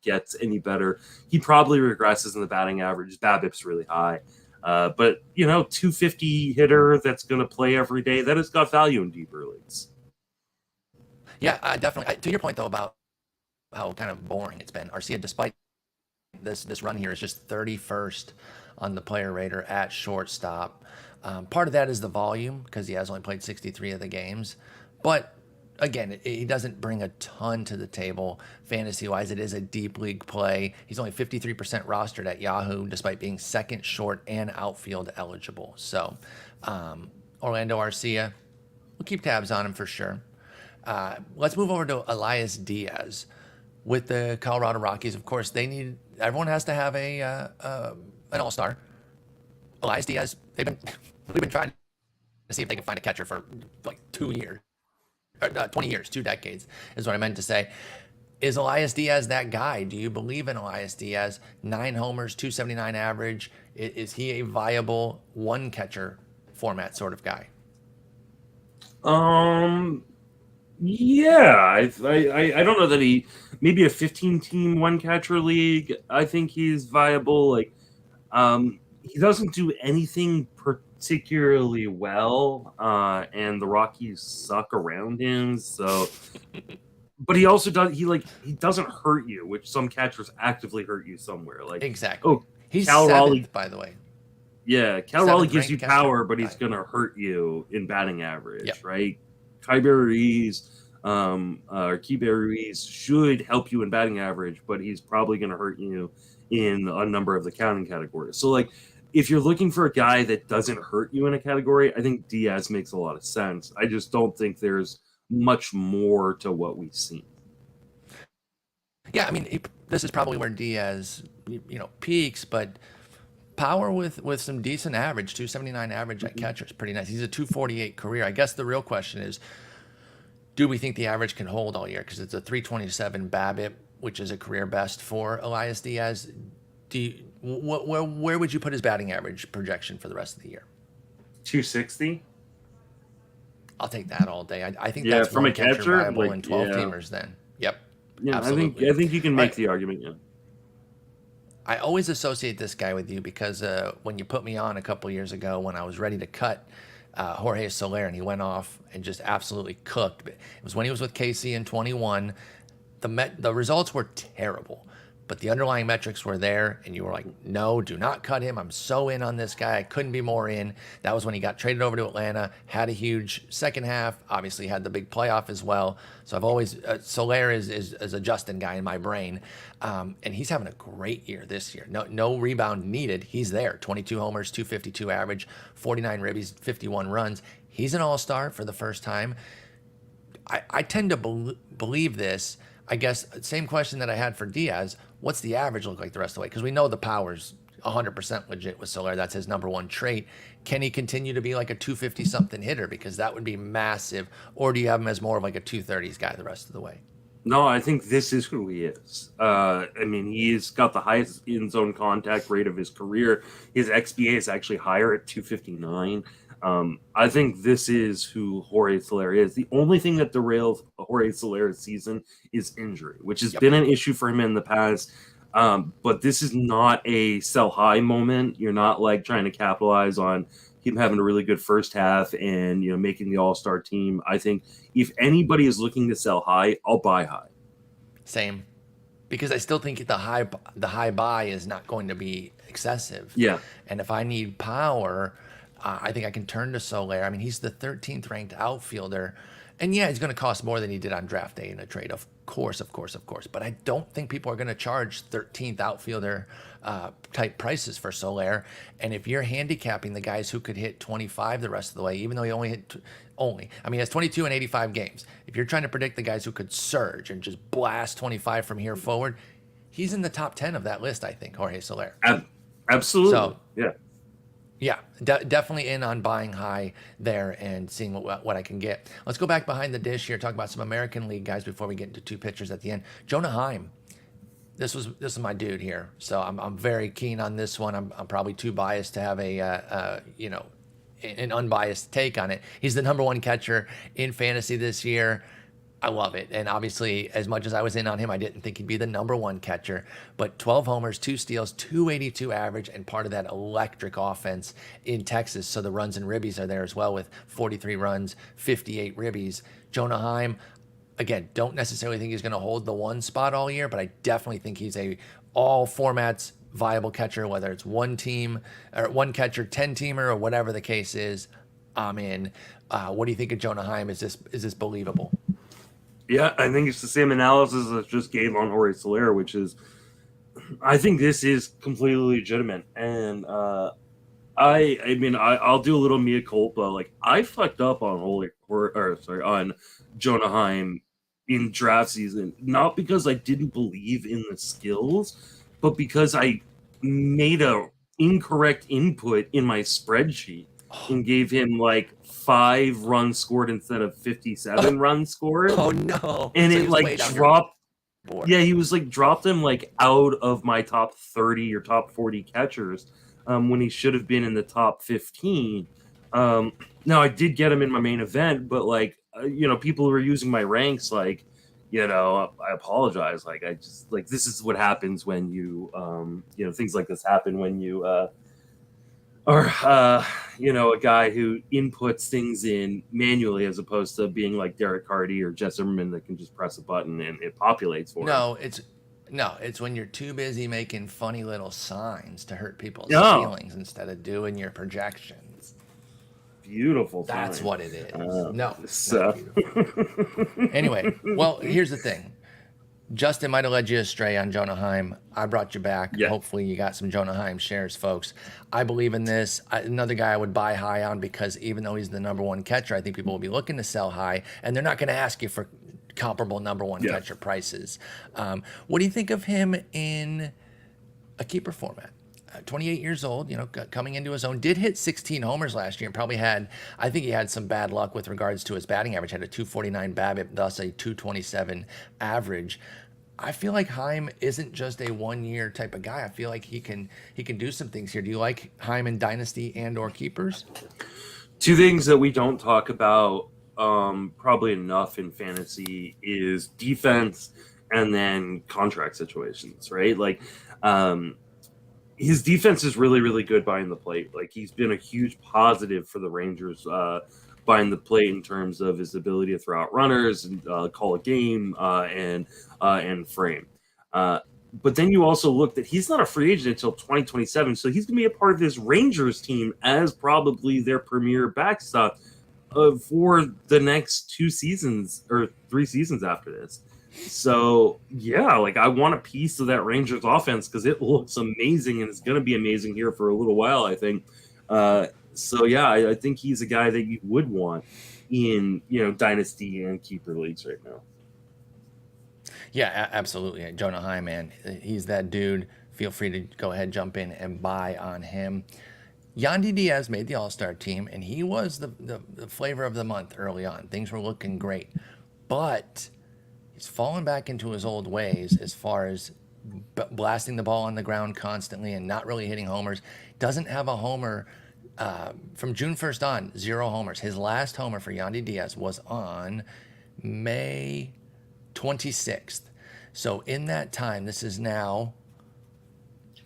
gets any better. He probably regresses in the batting average. BABIP's really high, but 250 hitter that's going to play every day, that has got value in deeper leagues.
Yeah, definitely. To your point though about how kind of boring it's been, Arcia, despite this run here, is just 31st on the player rater at shortstop. Part of that is the volume, because he has only played 63 of the games. But again, he doesn't bring a ton to the table fantasy-wise. It is a deep league play. He's only 53% rostered at Yahoo, despite being second short and outfield eligible. So Orlando Arcia, we'll keep tabs on him for sure. Let's move over to Elias Díaz. With the Colorado Rockies, of course, everyone has to have an all-star. Elias Díaz, we've been trying to see if they can find a catcher for like 2 years, or 20 years, 2 decades is what I meant to say. Is Elias Díaz that guy? Do you believe in Elias Díaz? 9 homers, 279 average. Is he a viable one catcher format sort of guy?
Yeah, I don't know that maybe a 15-team one catcher league. I think he's viable. Like, he doesn't do anything particularly well, and the Rockies suck around him. So, but he also he doesn't hurt you, which some catchers actively hurt you somewhere. Like,
exactly. Oh, he's
Cal
7th,
Raleigh,
by the way.
Yeah, Cal Raleigh gives you power, but he's gonna hurt you in batting average, right? Keibert Ruiz, or Keibert Ruiz should help you in batting average, but he's probably going to hurt you in a number of the counting categories. So, like, if you're looking for a guy that doesn't hurt you in a category, I think Diaz makes a lot of sense. I just don't think there's much more to what we've seen.
Yeah, I mean, this is probably where Diaz, peaks, but power with some decent average, 279 average at catcher is pretty nice. He's a 248 career. I guess the real question is, do we think the average can hold all year? Because it's a 327 BABIP, which is a career best for Elias Díaz. Where would you put his batting average projection for the rest of the year?
260.
I'll take that all day. I think that's
from
one
a catcher
viable
like,
in 12 teamers. Then, yep.
Yeah,
absolutely.
I think you can make the argument. Yeah.
I always associate this guy with you because when you put me on a couple years ago when I was ready to cut Jorge Soler and he went off and just absolutely cooked. But it was when he was with KC in 21. The results were terrible, but the underlying metrics were there, and you were like, no, do not cut him. I'm so in on this guy. I couldn't be more in. That was when he got traded over to Atlanta, had a huge second half, obviously had the big playoff as well. So I've always, Soler is a Justin guy in my brain, and he's having a great year this year. No rebound needed. He's there. 22 homers, 252 average, 49 ribbies, 51 runs. He's an all-star for the first time. I tend to believe this. I guess same question that I had for Diaz. What's the average look like the rest of the way? Because we know the power's 100% legit with Soler. That's his number one trait. Can he continue to be like a 250-something hitter? Because that would be massive. Or do you have him as more of like a 230s guy the rest of the way?
No, I think this is who he is. I mean, he's got the highest in-zone contact rate of his career. His XBA is actually higher at 259. I think this is who Jorge Soler is. The only thing that derails Jorge Soler's season is injury, which has been an issue for him in the past. But this is not a sell high moment. You're not like trying to capitalize on him having a really good first half and making the all-star team. I think if anybody is looking to sell high, I'll buy high.
Same, because I still think the high buy is not going to be excessive.
Yeah,
and if I need power, I think I can turn to Soler. I mean, he's the 13th ranked outfielder. And yeah, he's going to cost more than he did on draft day in a trade. Of course. But I don't think people are going to charge 13th outfielder type prices for Soler. And if you're handicapping the guys who could hit 25 the rest of the way, even though he only hit he has 22 in 85 games. If you're trying to predict the guys who could surge and just blast 25 from here forward, he's in the top 10 of that list, I think, Jorge Soler.
Absolutely.
So,
yeah.
Yeah, definitely in on buying high there and seeing what I can get. Let's go back behind the dish here, talk about some American League guys before we get into two pitchers at the end. Jonah Heim, this is my dude here, so I'm very keen on this one. I'm probably too biased to have an unbiased take on it. He's the number one catcher in fantasy this year. I love it. And obviously, as much as I was in on him, I didn't think he'd be the number one catcher. But 12 homers, 2 steals, 282 average, and part of that electric offense in Texas. So the runs and ribbies are there as well with 43 runs, 58 ribbies. Jonah Heim, again, don't necessarily think he's going to hold the one spot all year, but I definitely think he's a all formats viable catcher, whether it's one team or one catcher, 10-teamer, or whatever the case is. I'm in. What do you think of Jonah Heim? Is this believable?
Yeah, I think it's the same analysis as just gave on Jorge Soler, which is, I think this is completely legitimate. And I'll do a little mea culpa. Like, I fucked up on on Jonah Heim in draft season, not because I didn't believe in the skills, but because I made a incorrect input in my spreadsheet and gave him like 5 runs scored instead of 57 runs scored.
Oh no!
And so it like dropped. Yeah, he was like dropped him like out of my top 30 or top 40 catchers when he should have been in the top 15. Now I did get him in my main event, but like people were using my ranks like, I apologize. Like I just like this is what happens when you things like this happen when you a guy who inputs things in manually as opposed to being like Derek Hardy or Jess Zimmerman that can just press a button and it populates for him.
It's when you're too busy making funny little signs to hurt people's feelings instead of doing your projections.
beautiful time.
That's what it is. No.
So.
Anyway, well, here's the thing. Justin might have led you astray on Jonah Heim. I brought you back.
Yeah.
Hopefully you got some Jonah Heim shares, folks. I believe in this. Another guy I would buy high on, because even though he's the number one catcher, I think people will be looking to sell high, and they're not going to ask you for comparable number one catcher prices. What do you think of him in a keeper format? 28 years old, coming into his own, did hit 16 homers last year, and probably I think he had some bad luck with regards to his batting average, had a 249 BABIP, thus a 227 average. I feel like Heim isn't just a 1 year type of guy. I feel like he can do some things here. Do you like Heim in dynasty and or keepers?
Two things that we don't talk about probably enough in fantasy is defense and then contract situations, right? Like, his defense is really, really good behind the plate. Like, he's been a huge positive for the Rangers behind the plate in terms of his ability to throw out runners and call a game and frame. But then you also look that he's not a free agent until 2027, so he's going to be a part of this Rangers team as probably their premier backstop for the next 2 seasons or 3 seasons after this. So, yeah, like, I want a piece of that Rangers offense because it looks amazing, and it's going to be amazing here for a little while, I think. So, yeah, I think he's a guy that you would want in, dynasty and keeper leagues right now.
Yeah, absolutely. Jonah Heim, man, he's that dude. Feel free to go ahead, jump in, and buy on him. Yandy Díaz made the All-Star team, and he was the flavor of the month early on. Things were looking great. But he's fallen back into his old ways as far as blasting the ball on the ground constantly and not really hitting homers. Doesn't have a homer from June 1st on, 0 homers. His last homer for Yandy Díaz was on May 26th. So in that time, this is now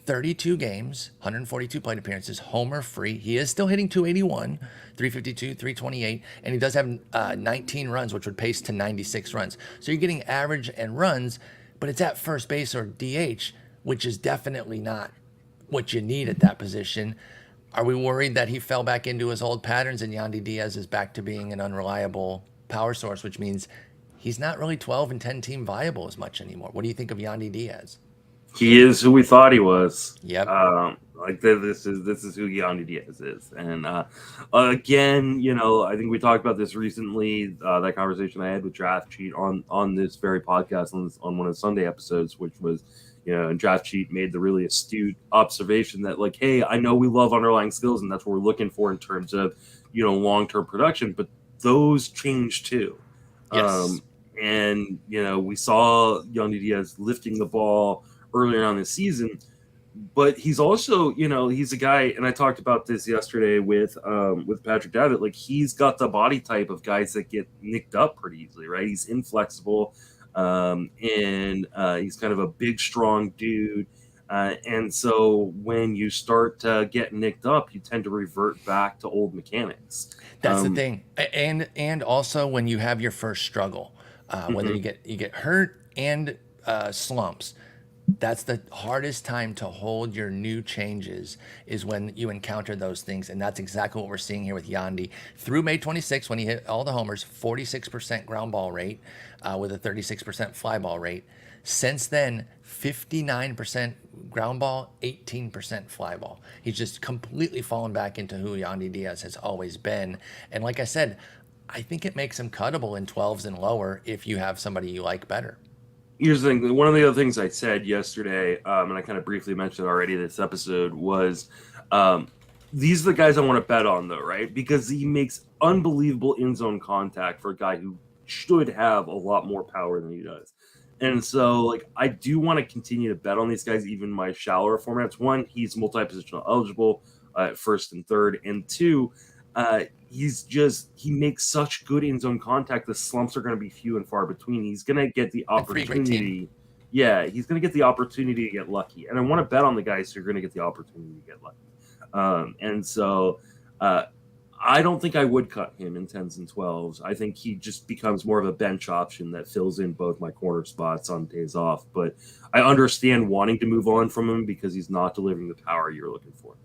32 games, 142 plate appearances, homer free. He is still hitting 281, 352, 328, and he does have 19 runs, which would pace to 96 runs. So you're getting average and runs, but it's at first base or DH, which is definitely not what you need at that position. Are we worried that he fell back into his old patterns and Yandy Díaz is back to being an unreliable power source, which means he's not really 12 and 10 team viable as much anymore? What do you think of Yandy Díaz?
He is who we thought he was.
Yep.
This is who Yandy Díaz is. And again, I think we talked about this recently. That conversation I had with Draft Cheat on this very podcast on one of the Sunday episodes, which was, and Draft Cheat made the really astute observation that, like, hey, I know we love underlying skills, and that's what we're looking for in terms of long-term production, but those change too.
Yes.
And we saw Yandy Díaz lifting the ball earlier on this season, but he's also, he's a guy, and I talked about this yesterday with Patrick Davitt. Like, he's got the body type of guys that get nicked up pretty easily, right? He's inflexible, and he's kind of a big, strong dude. And so when you start to get nicked up, you tend to revert back to old mechanics.
That's the thing. And also when you have your first struggle, whether you get hurt and slumps, that's the hardest time to hold your new changes, is when you encounter those things. And that's exactly what we're seeing here with Yandy. Through May 26th, when he hit all the homers, 46% ground ball rate with a 36% fly ball rate. Since then, 59% ground ball, 18% fly ball. He's just completely fallen back into who Yandy Díaz has always been. And like I said, I think it makes him cuttable in 12s and lower if you have somebody you like better.
Here's the thing. One of the other things I said yesterday, and I kind of briefly mentioned already this episode, was these are the guys I want to bet on, though, right? Because he makes unbelievable in-zone contact for a guy who should have a lot more power than he does. And so, like, I do want to continue to bet on these guys, even in my shallower formats. One, he's multi-positional eligible at first and third. And two, he makes such good in-zone contact. The slumps are going to be few and far between. He's going to get the opportunity. Yeah, he's going to get the opportunity to get lucky. And I want to bet on the guys who are going to get the opportunity to get lucky. And so I don't think I would cut him in 10s and 12s. I think he just becomes more of a bench option that fills in both my corner spots on days off. But I understand wanting to move on from him because he's not delivering the power you're looking for.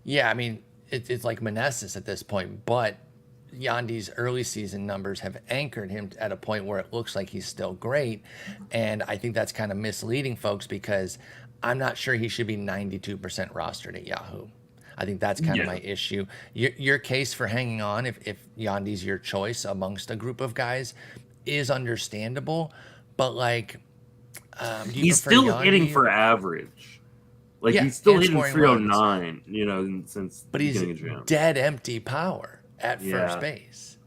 Yeah, I mean, it's like Meneses at this point, but Yandy's early season numbers have anchored him at a point where it looks like he's still great. And I think that's kind of misleading folks because I'm not sure he should be 92% rostered at Yahoo. I think that's kind of my issue. Your case for hanging on, if Yandy's your choice amongst a group of guys, is understandable. But like,
he's still
Yandy?
hitting for average. Like he's still hitting 309, you know, since
but he's dead empty power at first base.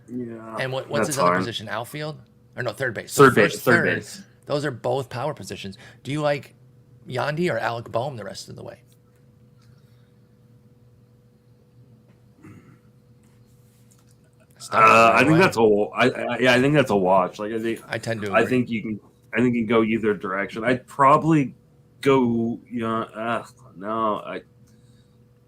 Yeah.
And what's his other position? Outfield? Or no, third base.
So third base.
Those are both power positions. Do you like Yandy or Alek Bohm the rest of the way?
I think that's I think that's a watch. Like
I tend to agree.
I think you can go either direction. I'd probably go.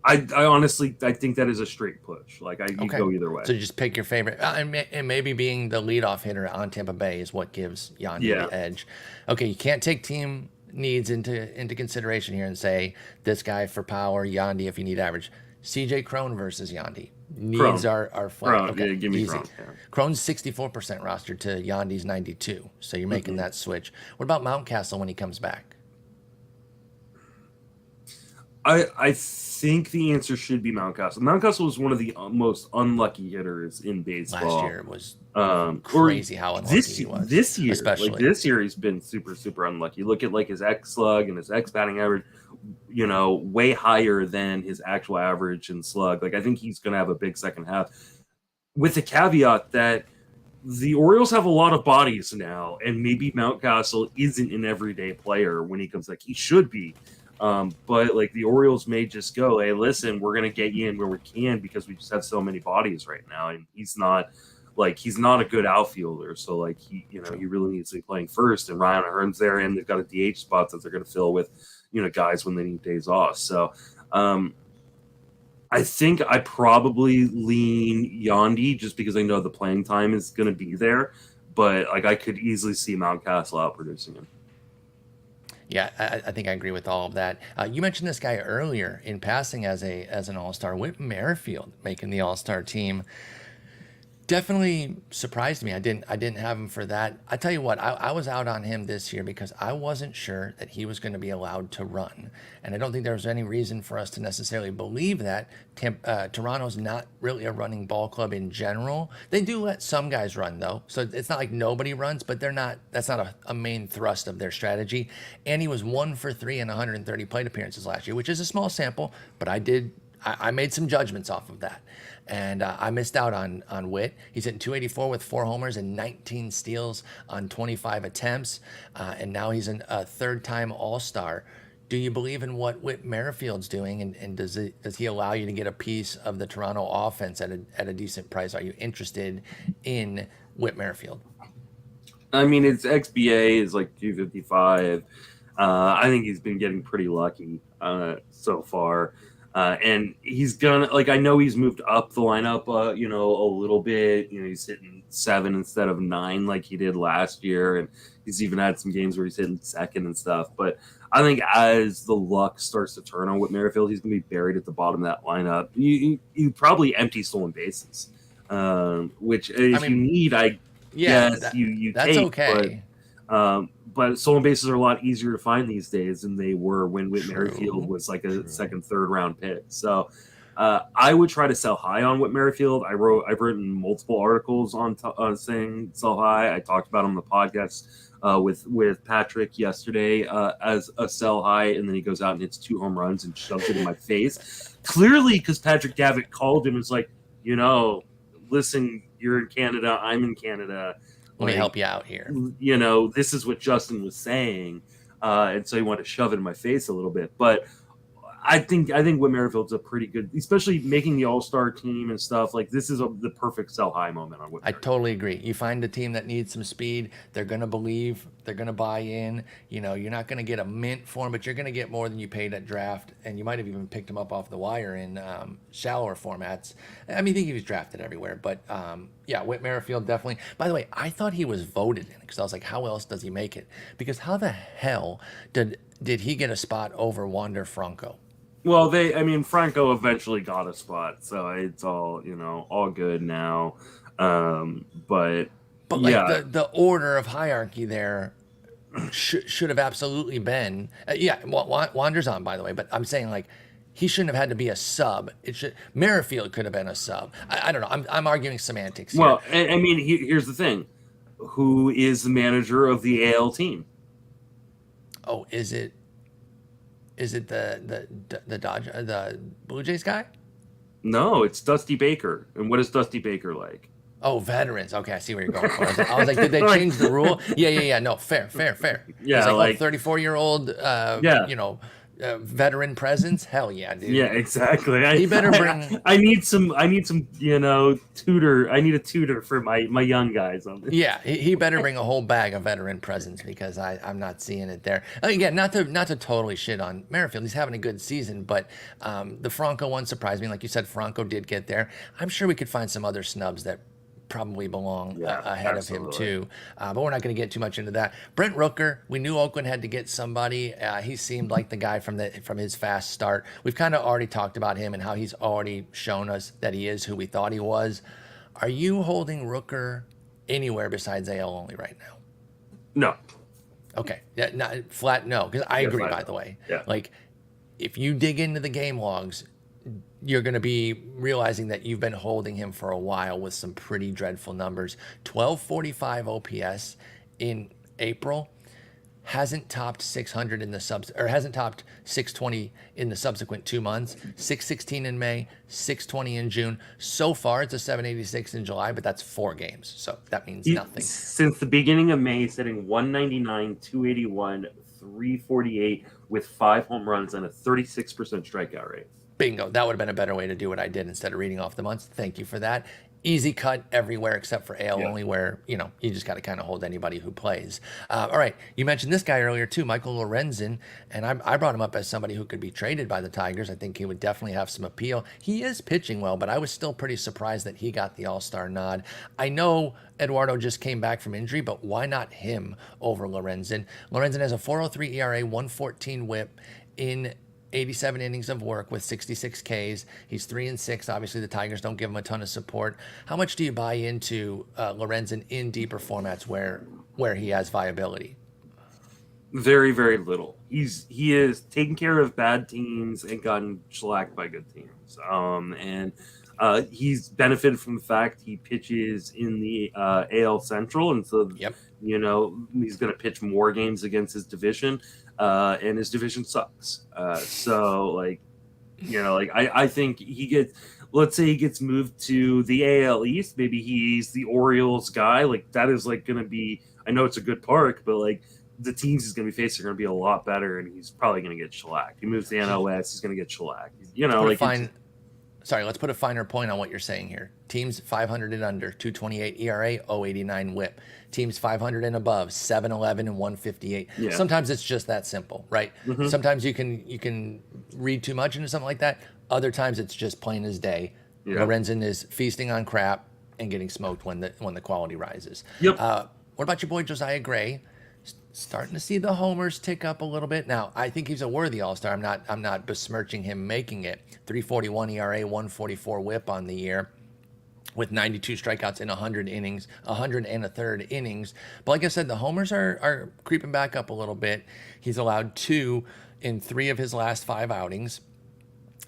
I honestly think that is a straight push. Like you go either way.
So just pick your favorite, and maybe being the leadoff hitter on Tampa Bay is what gives Yandy the edge. Okay, you can't take team needs into consideration here and say this guy for power, Yandy if you need average. CJ Cron versus Yandy. Needs are flat.
Okay, give me Cron. Yeah.
Cron's 64% rostered to Yandy's 92, so you're making that switch. What about Mountcastle when he comes back?
I think the answer should be Mountcastle. Mountcastle was one of the most unlucky hitters in baseball.
Last year was crazy how unlucky he was.
This year,
especially
this year, he's been super unlucky. Look at like his X slug and his X batting average, you know, way higher than his actual average and slug. Like I think he's going to have a big second half, with the caveat that the Orioles have a lot of bodies now, and maybe Mountcastle isn't an everyday player when he comes back. He should be. But like the Orioles may just go, hey, listen, we're gonna get you in where we can because we just have so many bodies right now, and he's not a good outfielder. So like he really needs to be playing first. And Ryan Hearn's there, and they've got a DH spot that they're gonna fill with, you know, guys when they need days off. So I think I probably lean Yandy just because I know the playing time is gonna be there. But like I could easily see Mountcastle outproducing him.
Yeah, I think I agree with all of that. You mentioned this guy earlier in passing as an all-star, Whit Merrifield making the all-star team. Definitely surprised me. I didn't have him for that. I tell you what, I was out on him this year because I wasn't sure that he was going to be allowed to run, and I don't think there was any reason for us to necessarily believe that. Toronto's not really a running ball club in general. They do let some guys run though, so it's not like nobody runs, but they're not. That's not a main thrust of their strategy. And he was 1 for 3 in 130 plate appearances last year, which is a small sample, but I made some judgments off of that. And I missed out on Whit. He's hitting 284 with 4 homers and 19 steals on 25 attempts. And now he's a third-time All-Star. Do you believe in what Whit Merrifield's doing? And does he allow you to get a piece of the Toronto offense at a decent price? Are you interested in Whit Merrifield?
I mean, its XBA is like 255. I think he's been getting pretty lucky so far. And he's gonna, like, I know he's moved up the lineup, you know, a little bit. You know, he's hitting 7 instead of 9 like he did last year. And he's even had some games where he's hitting second and stuff. But I think as the luck starts to turn on Whit Merrifield, he's going to be buried at the bottom of that lineup. You probably empty stolen bases, which if you need, you
that's
take.
Okay.
But stolen bases are a lot easier to find these days than they were when Whit Merrifield was like a second, third round pick. So I would try to sell high on Whit Merrifield. I've written multiple articles on saying sell high. I talked about him on the podcast with Patrick yesterday as a sell high, and then he goes out and hits 2 home runs and shoves it in my face. Clearly, because Patrick Davitt called him and was like, you know, listen, you're in Canada, I'm in Canada.
Let me help you out here.
You know, this is what Justin was saying. And so he wanted to shove it in my face a little bit. But I think Whit Merrifield's a pretty good, especially making the All-Star team and stuff. Like, this is the perfect sell high moment on Whit Merrifield.
I totally agree. You find a team that needs some speed, they're going to believe, they're going to buy in. You know, you're not going to get a mint for him, but you're going to get more than you paid at draft. And you might have even picked him up off the wire in shallower formats. I mean, I think he was drafted everywhere. But, yeah, Whit Merrifield definitely. By the way, I thought he was voted in because I was like, how else does he make it? Because how the hell did he get a spot over Wander Franco?
Well, Franco eventually got a spot, so it's all all good now. But
But like
yeah,
the order of hierarchy there should have absolutely been Wander's on, by the way, but I'm saying like he shouldn't have had to be a sub. It should Merrifield could have been a sub. I don't know. I'm arguing semantics here.
well, here's the thing: who is the manager of the AL team?
Oh, is it the Blue Jays guy?
No, it's Dusty Baker. And what is Dusty Baker like?
Oh, veterans. Okay, I see where you're going. I was like, did they change the rule? Yeah. No, fair.
Yeah,
He's like 34-year-old,
yeah.
veteran presence. Hell yeah, dude.
Yeah, exactly.
He better bring.
I need some tutor. I need a tutor for my young guys on this.
Yeah, he better bring a whole bag of veteran presence because I'm not seeing it there. Again, not to totally shit on Merrifield. He's having a good season, but the Franco one surprised me. Like you said, Franco did get there. I'm sure we could find some other snubs that probably belong ahead of him too. But we're not going to get too much into that. Brent Rooker, we knew Oakland had to get somebody. He seemed like the guy from his fast start. We've kind of already talked about him and how he's already shown us that he is who we thought he was. Are you holding Rooker anywhere besides AL only right now?
No.
Okay. Yeah, not flat no, because I agree, by the way.
Yeah.
Like, if you dig into the game logs, you're going to be realizing that you've been holding him for a while with some pretty dreadful numbers. 1245 OPS in April, hasn't topped 600 in the hasn't topped 620 in the subsequent 2 months. 616 in May, 620 in June. So far, it's a 786 in July, but that's 4 games, so that means nothing.
Since the beginning of May, sitting 199, 281, 348 with 5 home runs and a 36% strikeout rate.
Bingo. That would have been a better way to do what I did instead of reading off the months. Thank you for that. Easy cut everywhere except for AL only, where, you just got to kind of hold anybody who plays. All right. You mentioned this guy earlier, too, Michael Lorenzen, and I brought him up as somebody who could be traded by the Tigers. I think he would definitely have some appeal. He is pitching well, but I was still pretty surprised that he got the All-Star nod. I know Eduardo just came back from injury, but why not him over Lorenzen? Lorenzen has a 4.03 ERA, 114 WHIP in 87 innings of work with 66 Ks. He's 3-6. Obviously, the Tigers don't give him a ton of support. How much do you buy into Lorenzen in deeper formats where he has viability?
Very, very little. He is taken care of bad teams and gotten shellacked by good teams. And he's benefited from the fact he pitches in the AL Central, and so he's going to pitch more games against his division. And his division sucks. I think let's say he gets moved to the AL East. Maybe he's the Orioles guy. Like, that is going to be, I know it's a good park, but the teams he's going to be facing are going to be a lot better, and he's probably going to get shellacked. He moves to the NOS, he's going to get shellacked.
Let's put a finer point on what you're saying here. Teams 500 and under, 228 ERA, 089 WHIP. Teams 500 and above, 711 and 158. Yeah. Sometimes it's just that simple, right? Mm-hmm. Sometimes you can read too much into something like that. Other times it's just plain as day. Yeah. Lorenzen is feasting on crap and getting smoked when the quality rises. Yep. What about your boy Josiah Gray? Starting to see the homers tick up a little bit. Now, I think he's a worthy All-Star. I'm not besmirching him making it. 341 ERA, 144 WHIP on the year, with 92 strikeouts in 100 innings, 100 and a third innings. But like I said, the homers are creeping back up a little bit. He's allowed 2 in 3 of his last 5 outings,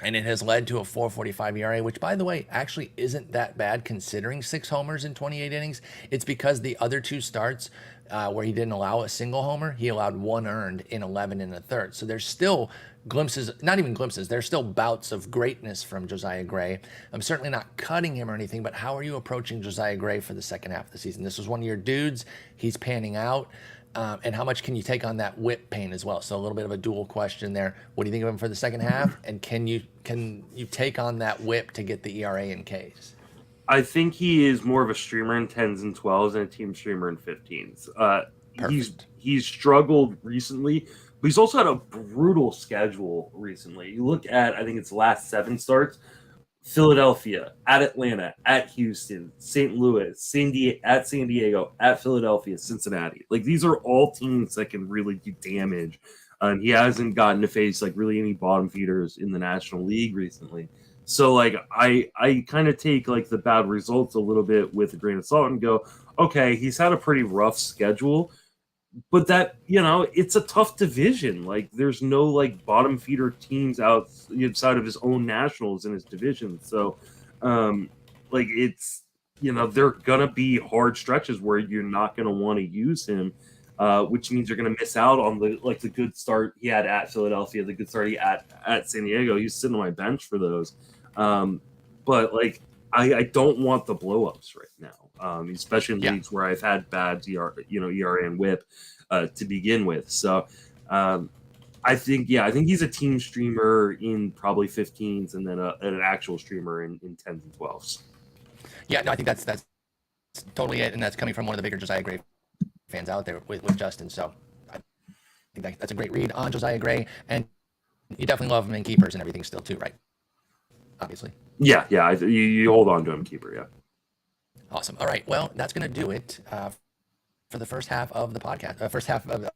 and it has led to a 4.45 ERA, which, by the way, actually isn't that bad considering 6 homers in 28 innings. It's because the other 2 starts where he didn't allow a single homer, he allowed 1 earned in 11 and a third. So there's still glimpses, not even glimpses, there's still bouts of greatness from Josiah Gray. I'm certainly not cutting him or anything, but how are you approaching Josiah Gray for the second half of the season? This was one of your dudes. He's panning out. And how much can you take on that whip pain as well? So a little bit of a dual question there. What do you think of him for the second half? And can you take on that whip to get the ERA and Ks?
I think he is more of a streamer in 10s and 12s and a team streamer in 15s. He's struggled recently, but he's also had a brutal schedule recently. You look at, I think it's last 7 starts: Philadelphia, at Atlanta, at Houston, St. Louis, at San Diego, at Philadelphia, Cincinnati. These are all teams that can really do damage He hasn't gotten to face like really any bottom feeders in the National League recently. So like I kind of take like the bad results a little bit with a grain of salt and go, okay, he's had a pretty rough schedule, but that, it's a tough division. Like there's no like bottom feeder teams outside of his own nationals in his division. So like it's, there are gonna be hard stretches where you're not gonna want to use him, which means you're gonna miss out on the good start he had at Philadelphia, the good start he had at San Diego. He's sitting on my bench for those. But like I don't want the blow-ups right now, especially in leagues where I've had bad ERA and WHIP to begin with. So I think he's a team streamer in probably 15s and then an actual streamer in 10s and 12s.
Yeah, no, I think that's totally it, and that's coming from one of the bigger Josiah Gray fans out there with Justin. So I think that's a great read on Josiah Gray, and you definitely love him in keepers and everything still too, right? Obviously.
Yeah. You hold on to him, keeper. Yeah.
Awesome. All right. Well, that's going to do it for the first half of the podcast. First half of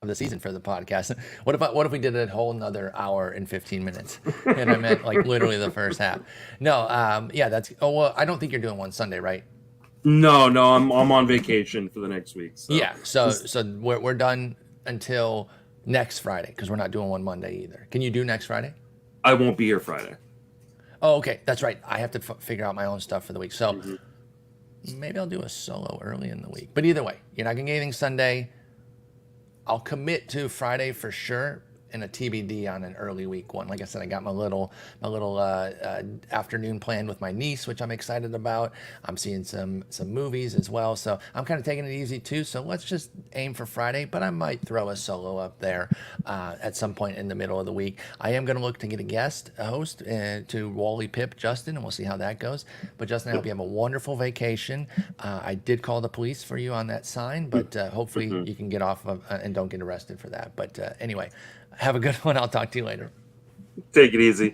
the season for the podcast. What if we did a whole another hour and 15 minutes? And I meant like literally the first half. No. That's. Oh well, I don't think you're doing one Sunday, right?
No. I'm on vacation for the next week. So.
Yeah. So we're done until next Friday because we're not doing one Monday either. Can you do next Friday?
I won't be here Friday.
Oh, okay. That's right. I have to figure out my own stuff for the week. So maybe I'll do a solo early in the week. But either way, you're not going to get anything Sunday. I'll commit to Friday for sure and a TBD on an early week one. Like I said, I got my little afternoon planned with my niece, which I'm excited about. I'm seeing some movies as well. So I'm kind of taking it easy too. So let's just aim for Friday, but I might throw a solo up there at some point in the middle of the week. I am going to look to get a host to Wally, Pip, Justin, and we'll see how that goes. But Justin, I hope you have a wonderful vacation. I did call the police for you on that sign, but hopefully you can get off of and don't get arrested for that. But anyway, have a good one. I'll talk to you later.
Take it easy.